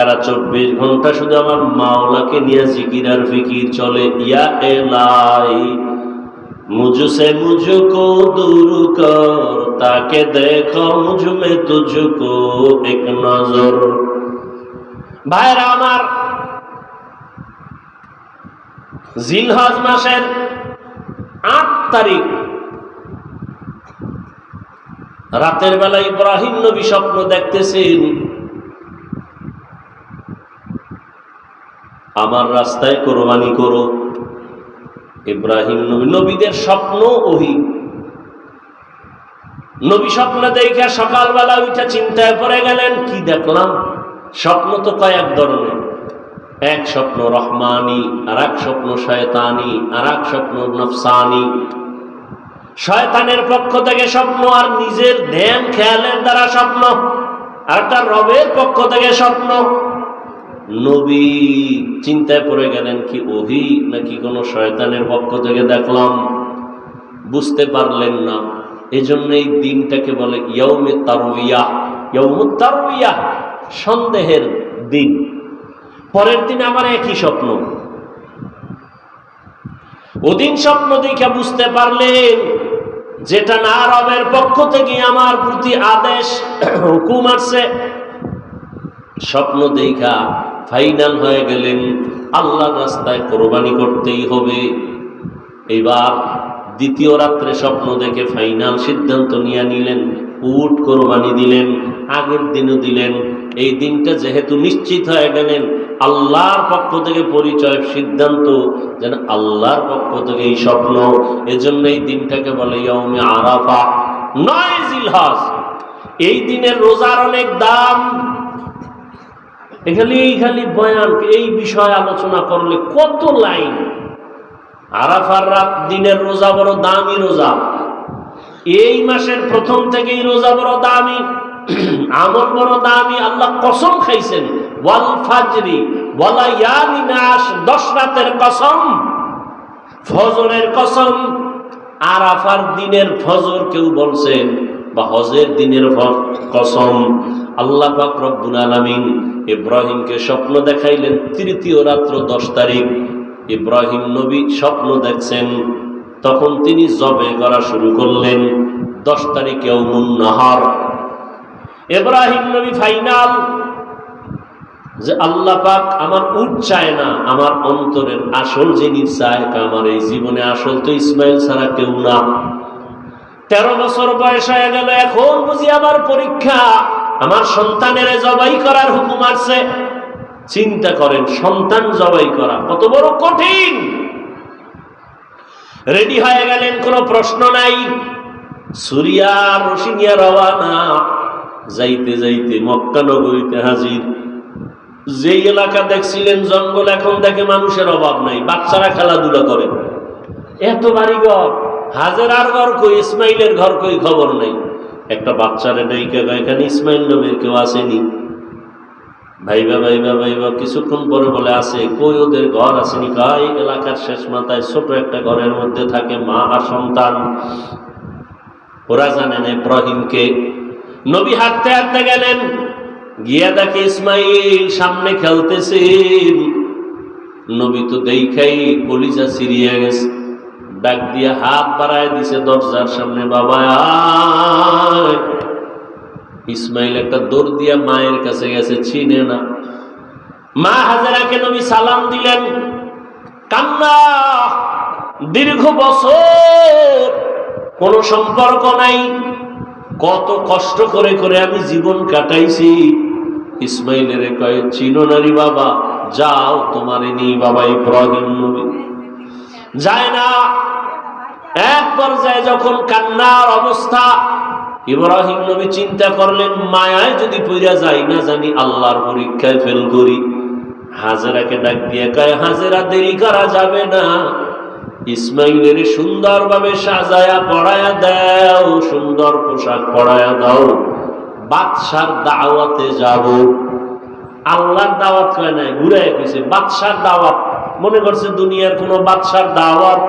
এরা 24 ঘন্টা শুধু আমার মাওলাকে নিয়ে জিকির আর ফিকির চলে। ইয়া এলাই মুঝসে মুঝকো দূর কর, তাকে দেখো মুঝমে তুঝকো এক নজর। ভাইরা আমার, জিলহজ মাসের 8 তারিখ রাতের বেলা ইব্রাহিম নবী স্বপ্ন দেখতেছেন, আমার রাস্তায় কোরবানি করো। ইব্রাহিম নবী, নবীদের স্বপ্ন ওহী। নবী স্বপ্ন দেখে সকালবেলা উঠে চিন্তায় পড়ে গেলেন, কি দেখলাম? স্বপ্ন তো কয়েক ধরনের, এক স্বপ্ন রহমানি, আর এক স্বপ্ন শয়তানি, আর এক স্বপ্ন নফসানি। শয়তানের পক্ষ থেকে স্বপ্ন, আর নিজের ধ্যান খেয়ালের দ্বারা স্বপ্ন, আর একটা রবের পক্ষ থেকে স্বপ্ন। নবী চিন্তায় পড়ে গেলেন, কি ওহী নাকি কোন শয়তানের পক্ষ থেকে দেখলাম? বুঝতে পারলেন না। এই জন্য এই দিনটাকে বলে ইয়াউমে তারবিয়াহ। ইয়াউমুত তারবিয়াহ, সন্দেহের দিন। পরের দিন আবার একই স্বপ্ন। ওদিন স্বপ্ন দেখে বুঝতে পারলেন যেটা না রবের পক্ষ থেকে আমার প্রতি আদেশ হুকুম আসছে। স্বপ্ন দেখা ফাইনাল হয়ে গেলেন, আল্লাহর রাস্তায় কোরবানি করতেই হবে। এবার দ্বিতীয় রাত্রে স্বপ্ন দেখে ফাইনাল সিদ্ধান্ত নিয়ে নিলেন, উট কোরবানি দিলেন। আগের দিনও দিলেন। এই দিনটা যেহেতু নিশ্চিত হয়ে গেলেন, আল্লাহর পক্ষ থেকে পরিচয়, সিদ্ধান্ত যেন আল্লাহর পক্ষ থেকে এই স্বপ্ন। এজন্য এই দিনটাকে বলে ইয়াউমে আরাফা, 9 জিলহজ। এই দিনের রোজার অনেক দাম। খালি বয়ান, এই বিষয় আলোচনা করলে কত লাইন। আরাফার রাত দিনের রোজা বড় দামি রোজা। এই মাসের প্রথম থেকেই রোজা বড় দামি, আমল বড় দামি। আল্লাহ কসম খাইছেন, ওয়াল ফাজরি ওয়া লায়ালিন আশর, 10 রাতের কসম, ফজরের কসম। আরাফার দিনের ফজর কেউ বলছেন, বা হজের দিনের কসম। আল্লাহ পাক রব্বুল আলামিন ইব্রাহিমকে স্বপ্ন দেখাইলেন তৃতীয় রাত্র 10 তারিখ। ইব্রাহিম নবী স্বপ্ন দেখছেন, তখন তিনি জবে করা শুরু করলেন। 10 তারিখ ইয়াউমুন নাহার। ইব্রাহিম নবী ফাইনাল যে আল্লাহ পাক আমার উট চায় না, আমার অন্তরের আসল জিনিস চায়। আমার এই জীবনে আসল তো ইসমাইল ছাড়া কেউ না। 13 বছর বয়স হয়ে গেল, এখন বুঝি আমার পরীক্ষা, আমার সন্তানের জবাই করার হুকুম আছে। চিন্তা করেন, সন্তান জবাই করা কত বড় কঠিন। রেডি হয়ে গেলেন, কোনো প্রশ্ন নাই। সুরিয়া রশিনিয়া রওয়ানা। যাইতে যাইতে মক্কা নগরীতে হাজির। যেই এলাকা দেখছিলেন জঙ্গল, এখন দেখে মানুষের অভাব নাই, বাচ্চারা খেলাধুলা করে। এত বাড়িঘর, হাজেরার ঘর কই, ইসমাইলের ঘর কই, খবর নাই। একটা বাচ্চারে ডাইকা এখানে ইসমাইল নামের কেউ আসেনি। ভাইবা ভাইবা ভাইবা কিছুক্ষণ পরে বলে আছে, কই ওদের ঘর আসেনি। কাই এলাকার শেষ মাথায় ছোট একটা ঘরের মধ্যে থাকে মা আর সন্তান। ওরা জানেন ইব্রাহিমকে। নবী হাঁটতে হাঁটতে গেলেন, গিয়া দেখে ইসমাইল সামনে খেলতেছেন। নবী তো দেখাই কলিজা ছিঁড়িয়া গেছে, ডাক দিয়া হাত বাড়ায় দিছে দরজার সামনে, বাবা আয়। ইসমাইল একটা দৌড় দিয়া মায়ের কাছে গেছে, চিনে না। মা হাজেরাকে নবী সালাম দিলেন, কান্না। দীর্ঘ বছর কোন সম্পর্ক নাই, কত কষ্ট করে করে আমি জীবন কাটাইছি। ইসমাইলের কয়, চিনো নারী বাবা, যাও তোমার নিয়ে বাবা ইব্রাহিম নবী যায় না। এক পর্যায়ে যখন কান্নার অবস্থা, ইব্রাহিম নবী চিন্তা করলেন, মায়ায় যদি পইরা যাই না জানি আল্লাহর পরীক্ষায় ফেল করি। হাজেরাকে ডাক দিয়ে কয়, হাজেরা দেরি করা যাবে না, ইসমাইলের সুন্দরভাবে সাজায়া পড়ায়া দাও, সুন্দর পোশাক পড়ায়া দাও, বাদশার দাওয়াতে যাব। আল্লাহর দাওয়াত কয় নাই, ঘুরে কইছে বাদশার দাওয়াত। মনে করছে দুনিয়ার কোন বাদশার দাওয়াত।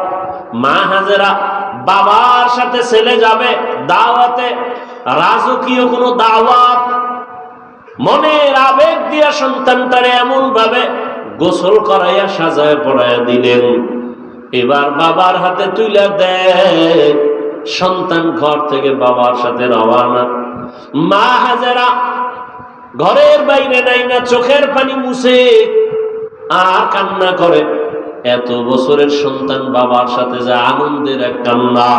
মা হাজেরা বাবার সাথে ছেলে যাবে দাওয়াতে, রাজকীয় কোন দাওয়াত। মনের আবেগ দিয়া সন্তানটারে এমন ভাবে গোসল করাইয়া সাজায় পড়াইয়া দিলেন। এবার বাবার হাতে তুইলা দেয়, সন্তান ঘর থেকে বাবার সাথে রওয়ানা। মা হাজেরা ঘরের বাইরে নাই না, চোখের পানি মুছে আর কান্না করে। এত বছরের সন্তান বাবার সাথে যা আনন্দের এক কান্না,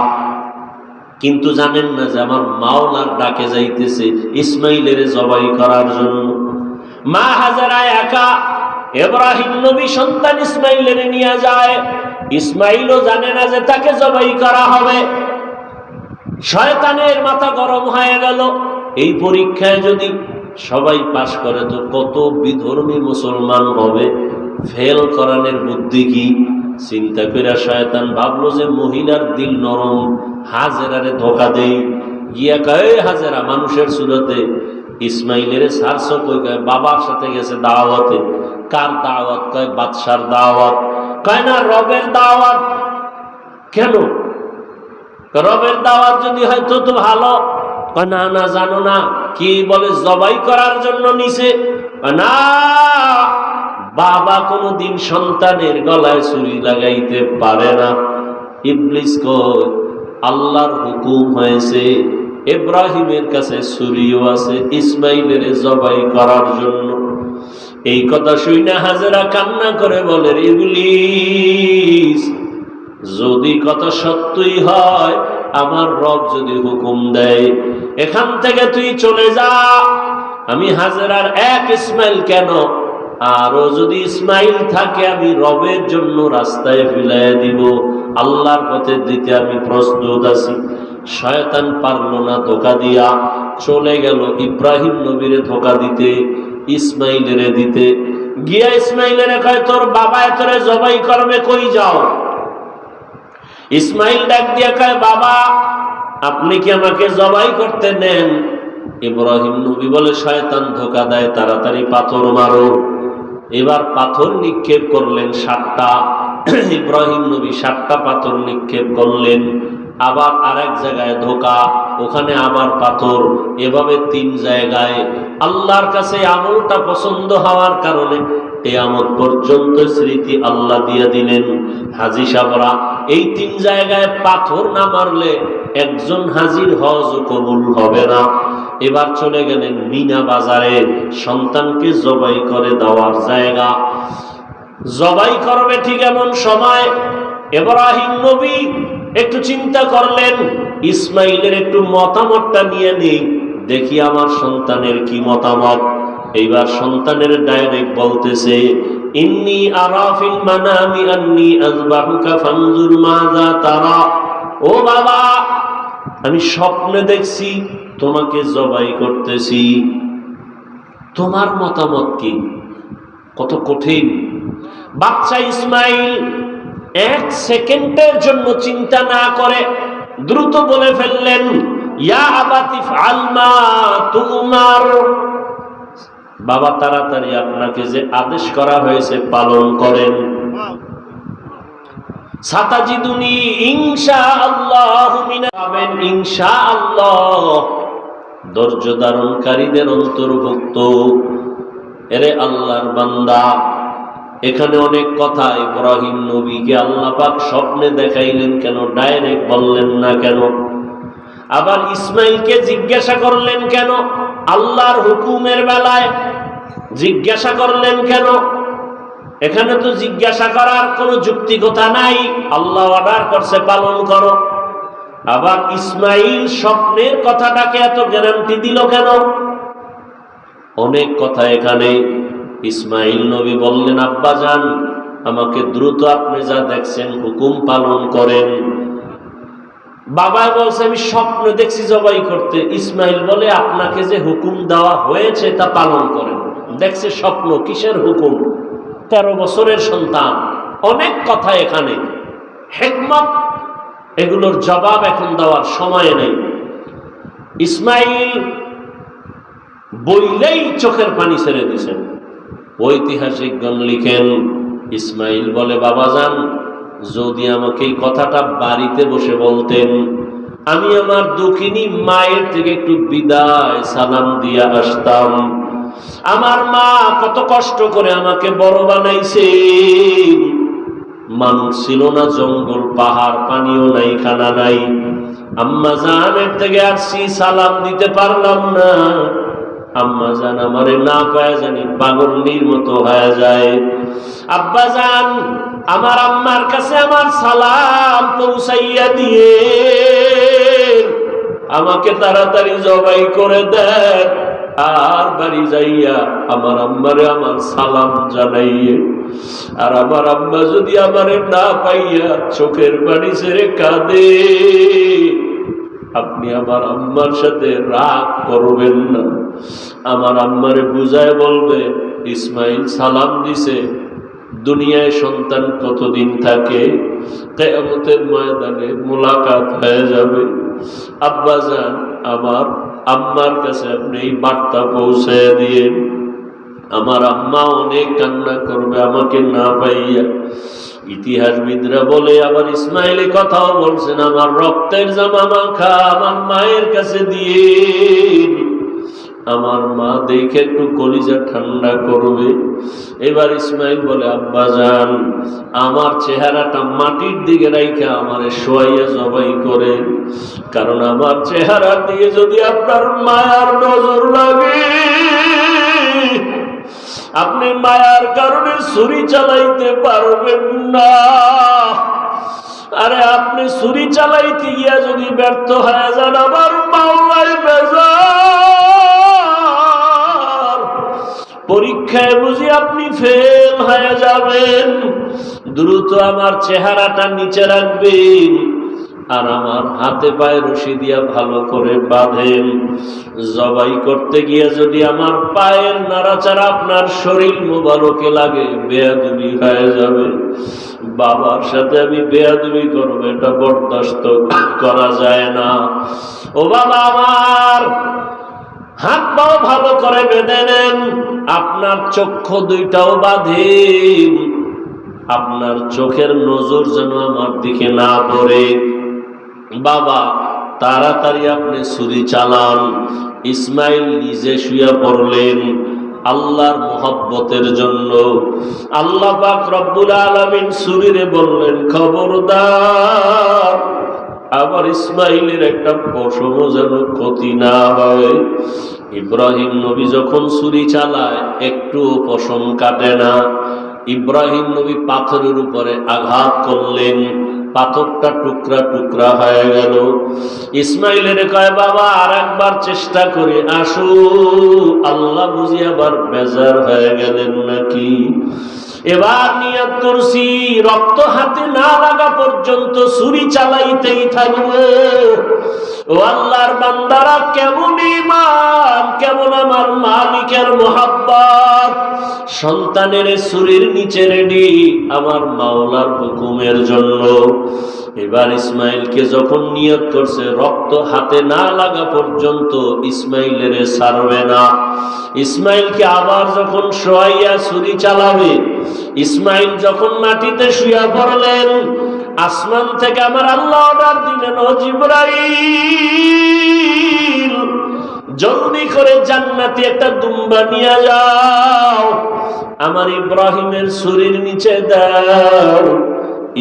কিন্তু জানেন না যে আমার মাওলার ডাকে যাইতেছে ইসমাইলের জবাই করার জন্য। মা হাজেরা একা, ইব্রাহিম নবী সন্তান ইসমাইলের নিয়ে যায়। ইসমাইলও জানে না যে তাকে জবাই করা হবে। শয়তানের মাথা গরম হয়ে গেল, এই পরীক্ষায় যদি সবাই পাশ করে তো কত বিধর্মী মুসলমান হবে, ফেল করানোর বুদ্ধি কি? চিন্তা করে শয়তান ভাবলো যে মহিলার দিল নরম, হাজেরারে ধোকা দেই। গিয়া কয়, হাজেরা মানুষের সুরতে ইসমাইলের সারস কই, কয় বাবার সাথে গেছে দাওয়াতে। কার দাওয়াত? কয় বাদশার দাওয়াত। কয় না, রবের দাওয়াত। কেন? রবের দাওয়াত যদি হয়তো তো ভালো। কয় না না, জানো না কি বলে, জবাই করার জন্য নিছে। না, বাবা কোনদিন সন্তানের গলায় ছুরি লাগাইতে পারে না। ইবলিস কয়, আল্লাহর হুকুম হয়েছে, ইব্রাহিমের কাছে ছুরিও আছে ইসমাইলের জবাই করার জন্য। এই কথা শুনে হাজেরা কান্না করে বলে, ইবলিস, যদি কথা সত্যই হয়, আমার রব যদি হুকুম দেয় এখান থেকে তুই চলে যা, আমি হাজেরার এক ইসমাইল কেন, আরো যদি ইসমাইল থাকে আমি রবের জন্য রাস্তায় ফিলাই দিব, আল্লাহর পথে দিতে আমি প্রস্তুত আছি। শয়তান পারল না, ধোকা দিয়া চলে গেল ইব্রাহিম নবীরে ধোকা দিতে, ইসমাইলেরে দিতে। গিয়া ইসমাইলেরে কয়, তোর বাবা তোরে জবাই করবে, কই যাও? ইসমাইল ডাক দিয়া কয়, বাবা আপনি কি আমাকে জবাই করতে নেন? ইব্রাহিম নবী বলে, শয়তান ধোকা দেয়, তাড়াতাড়ি পাথর মারো। এবার পাথর নিক্ষেপ করলেন 7টা। ইব্রাহিম নবী 7টা পাথর নিক্ষেপ করলেন। আবার আরেক জায়গায় ধোকা, ওখানে আবার পাথর, এভাবে 3 জায়গায়। আল্লাহর কাছে আমলটা পছন্দ হওয়ার কারণে কিয়ামত পর্যন্ত স্মৃতি আল্লাহ দিয়ে দিলেন। হাজী সাহেবরা এই 3 জায়গায় পাথর না মারলে একজন হাজির হজ কবুল হবে না। এবার চলে গেলেন মিনা বাজারে, সন্তানকে জবাই করে দেওয়ার জায়গা। জবাই করবে ঠিক এমন সময় ইব্রাহিম নবী একটু চিন্তা করলেন, ইসমাইলের একটু মতামতটা নিয়ে নেই, দেখি আমার সন্তানের কি মতামত। এইবার সন্তানের ডাইরেক্ট বলতেছে, ইন্নী আরা ফিল মানামি আন্নী আযবাহুকা ফানজুর মাযা তারা। ও বাবা, আমি স্বপ্নে দেখছি তোমাকে জবাই করতেছি, তোমার মতামত কি? কত কঠিন। বাচ্চা ইসমাইল 1 সেকেন্ডের জন্য চিন্তা না করে দ্রুত বলে ফেললেন, ইয়া আবাতি ফাল মা তুমার। বাবা তাড়াতাড়ি আপনাকে যে আদেশ করা হয়েছে পালন করেন। সাতাজিদুনি ইনশাআল্লাহু মিনাবেন ইনশাআল্লাহ ধৈর্য ধারণকারীদের অন্তর্ভুক্ত। এরে আল্লাহর বান্দা, এখানে অনেক কথা। ইব্রাহিম নবীকে আল্লাহ পাক স্বপ্নে দেখাইলেন কেন? ডাইরেক্ট বললেন না কেন? আবার ইসমাইলকে জিজ্ঞাসা করলেন কেন? আল্লাহর হুকুমের বেলায় জিজ্ঞাসা করলেন কেন? এখানে তো জিজ্ঞাসা করার কোনো যুক্তিকতা নাই। আল্লাহ অর্ডার করছে পালন করো। আবার ইসমাইল স্বপ্নের কথাটাকে এত গ্যারান্টি দিল কেন? অনেক কথা এখানে। ইসমাইল নবী বললেন, আব্বা যান, আমাকে দ্রুত আপনি যা দেখছেন হুকুম পালন করেন। বাবা বলছে, আমি স্বপ্ন দেখছি জবাই করতে। ইসমাইল বলে, আপনাকে যে হুকুম দেওয়া হয়েছে তা পালন করেন। দেখছে স্বপ্ন, কিসের হুকুম? 13 বছরের সন্তান। অনেক কথা এখানে, হিকমত, এগুলোর জবাব এখন দেওয়ার সময় নেই। ইসমাইল বললেই চোখের পানি ছেড়ে দিয়েছেন। ঐতিহাসিকগণ লিখেন, ইসমাইল বলে, বাবা যান, যদি আমাকে এই কথাটা বাড়িতে বসে বলতেন, আমি আমার দুঃখিনী মায়ের থেকে একটু বিদায় সালাম দিয়া আসতাম। আমার মা কত কষ্ট করে আমাকে বড় বানাইছে। মানুষ ছিল না, জঙ্গল পাহাড়, পানিও নাই, খানা নাই। আম্মা জানের থেকে আসছি, সালাম দিতে পারলাম না। আম্মা জান আমারে না পায় জানি পাগলের মতো হয়ে যায়। আব্বা জান, আমার আম্মার কাছে আমার সালাম পৌঁছাইয়া দিয়ে আমাকে তাড়াতাড়ি জবাই করে দেন, আর বাড়ি যাইয়া আমার আম্মারে আমার সালাম জানাইয়ে। আর আমার আম্মা যদি আমারে না পাইয়া চোখের পানি ছেড়ে কাঁদে, আপনি আমার আম্মার সাথে রাগ করবেন না। আমার আম্মারে বুঝায় বলবে, ইসমাইল সালাম দিছে, দুনিয়ায় সন্তান কতদিন থাকে, কিয়ামতের ময়দানে মুলাকাত হয়ে যাবে। আব্বা জান, আমার আম্মার কাছে আপনি এই বার্তা পৌঁছে দিয়ে, আমার আম্মা অনেক কান্না করবে আমাকে না পাইয়া। ইতিহাসবিদরা বলে, আবার ইসমাইলের কথাও বলছেন, আমার রক্তের জামা মাখা আমার মায়ের কাছে দিয়ে, আমার মা দেখে একটু কলিজা ঠান্ডা করবে। এবার ইসমাইল বলে, আব্বা জান, আমার চেহারাটা মাটির দিকে রাইখা আমারে শোয়াইয়া জবাই করে, কারণ আমার চেহারা দিয়ে যদি আপনার মায়ার নজর লাগে, আপনি মায়ার কারণে ছুরি চালাইতে পারবেন না। আরে আপনি ছুরি চালাইতে গিয়া যদি ব্যর্থ হয়ে যান, আমার মাওলায় বেজার, পরীক্ষায় বুঝি আপনি ফেল হয়ে যাবেন। দ্রুত আমার চেহারাটা নিচে রাখবেন, আর আমার হাতে পায়ে রশি দিয়া ভালো করে বাঁধেন। জবাই করতে গিয়ে যদি আমার পায়ের নাড়াচাড়া আপনার শরীর মোবারকে লাগে, বেয়াদবি হয়ে যাবে। বাবার সাথে আমি বেয়াদবি করবো, এটা বরদাস্ত করা যায় না। ও বাবা আমার, হাত পাও ভালো করে বেঁধে নেন, আপনার চক্ষু দুইটাও বাঁধেন, আপনার চোখের নজর যেন আমার দিকে না পড়ে। বাবা, তাড়াতাড়ি আপনি ছুরি চালান। ইসমাইল নিজে শুয়ে পড়লেন আল্লাহর মুহাব্বতের জন্য। আল্লাহ পাক রব্বুল আলামিন ছুরিরে বললেন, খবরদার, আবার ইসমাইলের একটা পশমও যেন ক্ষতি না হয়। ইব্রাহিম নবী যখন ছুরি চালায় একটু পশম কাটে না। ইব্রাহিম নবী পাথরের উপরে আঘাত করলেন, পাথরটা টুকরা টুকরা হয়ে গেল। ইসমাইলের কয়, বাবা আর একবার চেষ্টা করে আসো। আল্লাহ বুঝি আবার বেজার হয়ে গেলেন নাকি? এবার নিয়ত করছি, রক্ত হাতে না লাগা পর্যন্ত ছুরি চালাইতেই থাকবো। ও আল্লাহর বান্দারা, কেমন ঈমান, কেমন আমার মালিকের মুহাব্বত। সন্তানের ছুরির নিচে রেডি আমার মাওলার হুকুমের জন্য। এবার ইসমাইলকে যখন নিয়ত করছে রক্ত হাতে না লাগা পর্যন্ত ইসমাইলের ছাড়বে না। ইসমাইলকে আবার যখন শোয়াইয়া ছুরি চালাবে, ইসমাইল যখন মাটিতে শুয়া পড়লেন, আসমান থেকে আমার আল্লাহ অর্ডার দিলেন, ও জিবরাইল, জলদি করে জান্নাতি একটা দুম্বা নিয়ে যাও, আমার ইব্রাহিমের ছুরির নিচে দাও,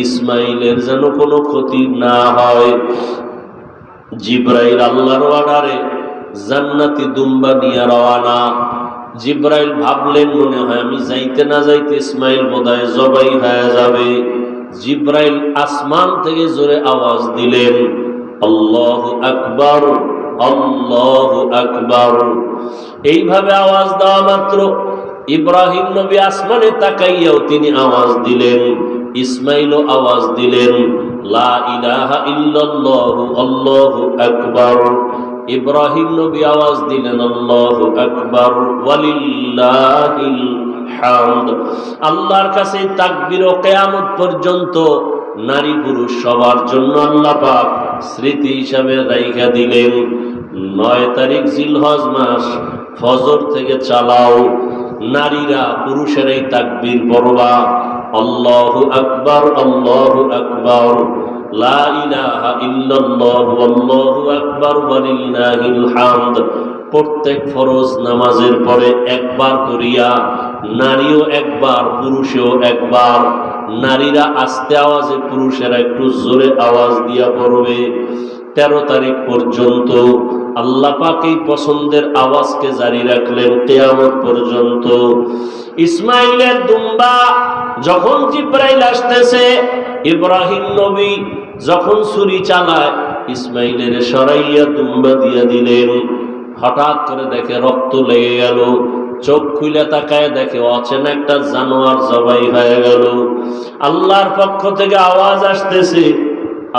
ইসমাইলের যেন কোনো ক্ষতি না হয়। জিবরাইল আল্লাহর অর্ডারে জান্নাতি দুম্বা নিয়ে রওয়ানা। জিবরাইল ভাবলেন, মনে হয় আমি যাইতে না যাইতে ইসমাইল বোধহয় জবাই হয়ে যাবে। জিবরাইল আসমান থেকে জোরে আওয়াজ দিলেন, আল্লাহু আকবার, আল্লাহু আকবার। এইভাবে আওয়াজ দেওয়া মাত্র ইব্রাহিম নবী আসমানে তাকাইয়াও তিনি আওয়াজ দিলেন, ইসমাইলও আওয়াজ দিলেন, লা ইলাহা ইল্লাল্লাহু আল্লাহু আকবার। ইব্রাহিম নবী আওয়াজ দিলেন, আল্লাহু আকবার ওয়ালিল্লাহিল হামদ। আল্লাহর কাছে তাকবীর ও কিয়ামত পর্যন্ত নারী পুরুষ সবার জন্য আল্লাহ পাক স্মৃতি হিসাবে রাইখা দিলেন। 9 তারিখ জিলহজ মাস, ফজর থেকে চালাও, নারীরা পুরুষেরাই তাকবীর পড়বা, আল্লাহু আকবার, আল্লাহু আকবার, লা ইলাহা ইল্লাল্লাহু আল্লাহু আকবার ওয়ালিল্লাহিল হামদ। প্রত্যেক ফরজ নামাজের পরে একবার করিয়া নারীও একবার, পুরুষেও একবার। নারীরা আস্তে আওয়াজে, পুরুষেরা একটু জোরে আওয়াজ দিয়া পড়বে। 13 তারিখ পর্যন্ত আল্লাহ পাক এই পছন্দের আওয়াজকে জারি রাখলেন কিয়ামত পর্যন্ত। ইসমাইলের দুম্বা যখন জিবরাইল আসতেছে, ইব্রাহিম নবী যখন ছুরি চালায়, ইসমাইলের সরাইয়া দুম্বা দিয়া দিলেন। হঠাৎ করে দেখে রক্ত লেগে গেল, চোখ খুলে তাকায় দেখে অচেনা একটা জানোয়ার জবাই হয়ে গেল। আল্লাহর পক্ষ থেকে আওয়াজ আসতেছে,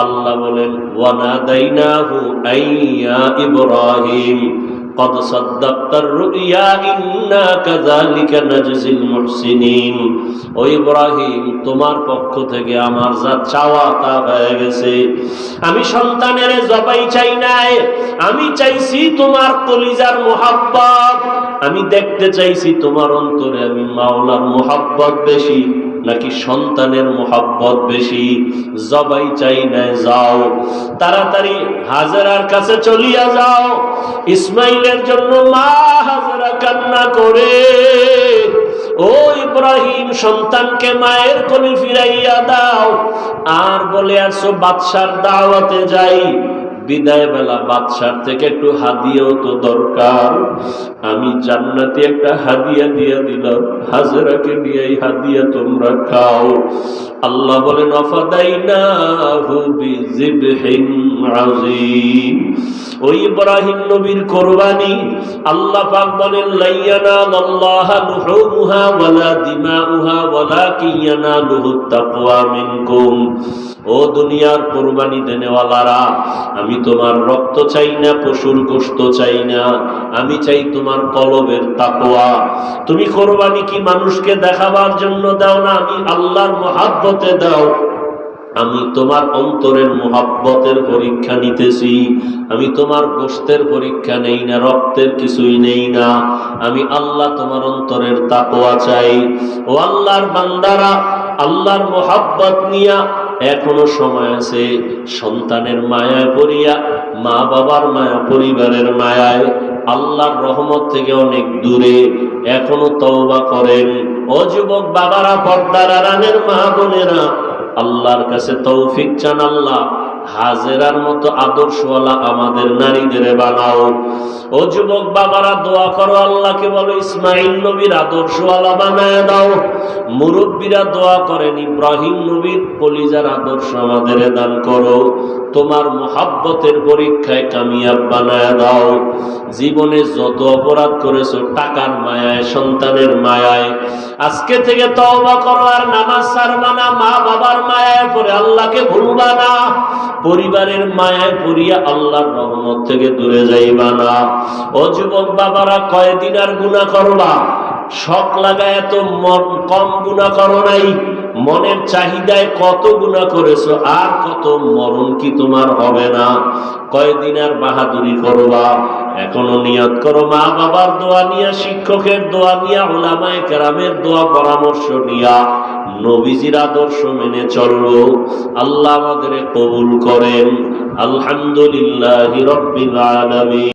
আল্লাহ বলেন, ওয়ানাদাইনাহু আইয়া ইব্রাহিম قد صدقت الرؤيا إنا كذلك نجزي المحسنين। ও ইব্রাহিম, তোমার পক্ষ থেকে আমার যা চাওয়া তা হয়ে গেছে। আমি সন্তানের জবাই চাই নাই, আমি চাইছি তোমার কলিজার মুহাব্বত। আমি দেখতে চাইছি তোমার অন্তরে আমি মাওলার মুহাব্বত বেশি নাকি সন্তানের মুহাব্বত বেশি। জবাই চাই না, যাও তাড়াতাড়ি হাজেরার কাছে চলিয়া যাও। ইসমাইলের জন্য মা হাজেরা কান্না করে, ও ইব্রাহিম, সন্তানকে মায়ের কোলে ফিরাইয়া দাও। আর বলে আসো বাদশার দাওয়াতে যাই, বিদায় বেলা বাদশার থেকে একটু হাদিয়াও তো দরকার। আমি জান্নাতি একটা হাদিয়া দিয়ে দিলাম, হাজেরাকে নিয়ে এই হাদিয়া তোমরা খাও। আল্লাহ বলেন, আফাদাইনাহু বিযিবহিন আযীম। ওই ইব্রাহিম নবীর কুরবানি আল্লাহ পাক বলেন, লাইয়ানাল্লাহা লুহুমুহা ওয়ালা দিমাউহা ওয়ালাকিন ইয়ানালুহুত তাকওয়া মিনকুম। ও দুনিয়ার কুরবানি দেনেওয়ালারা, আমি তোমার রক্ত চাই না, পশুর গোশত চাই না, আমি চাই তোমার কলবের তাকওয়া। তুমি কুরবানি কি মানুষকে দেখাবার জন্য দাও না, আমি আল্লাহর মুহাব্বতে দাও। আমি তোমার অন্তরের মুহাব্বতের পরীক্ষা নিতেছি। আমি তোমার গোশতের পরীক্ষা নেই না, রক্তের কিছুই নেই না, আমি আল্লাহ তোমার অন্তরের তাকওয়া চাই। ও আল্লাহর বান্দারা, আল্লাহর মুহাব্বত নিয়া এখনো সময় আছে। সন্তানের মায়ায় পড়িয়া, মা বাবার মায়া, পরিবারের মায়ায়, আল্লাহর রহমত থেকে অনেক দূরে এখনো তওবা করেন। ও যুবক বাবারা, পর্দার আড়ালের মা বোনেরা, আল্লাহর কাছে তৌফিক চান, আল্লাহ হাজেরার মতো আদর্শওয়ালা আমাদের নারীদের বানাও। ও যুবক বাবারা, দোয়া করো, আল্লাহকে বলো ইসমাইল নবীর আদর্শওয়ালা বানায় দাও। মুরব্বীরা দোয়া করেন, ইব্রাহিম নবীর কলিজার আদর্শ আমাদের দান করো। তোমার মুহাব্বতের পরীক্ষায় কামিয়াব বানায় দাও। জীবনে যত অপরাধ করেছো টাকার মায়ায়, সন্তানের মায়ায়, আজকে থেকে তওবা করো আর নামাজ ছাড়বা না। মা বাবার মায়ায় পড়ে আল্লাহকে ভুলবা না। পরিবারের মায়ায় পড়িয়া আল্লাহর রহমত থেকে দূরে যাইবা না। ও যুবক বাবারা, কয়দিন আর গুনাহ করবা? শখ লাগায় তো কম গুনাহ করো নাই। মনের চাহিদায় কত গুনাহ করেছো, আর কত মরণ কি তোমার হবে না? কয়দিন আর বাহাদুরি করবা? এখনো নিয়ত করো, মা বাবার দোয়া নিয়া, শিক্ষকের দোয়া নিয়া, উলামায়ে কেরামের দোয়া পরামর্শ নিয়া নবীজির আদর্শ মেনে চলবো। আল্লাহ আমাদের কবুল করেন। আলহামদুলিল্লাহি রাব্বিল আলামিন।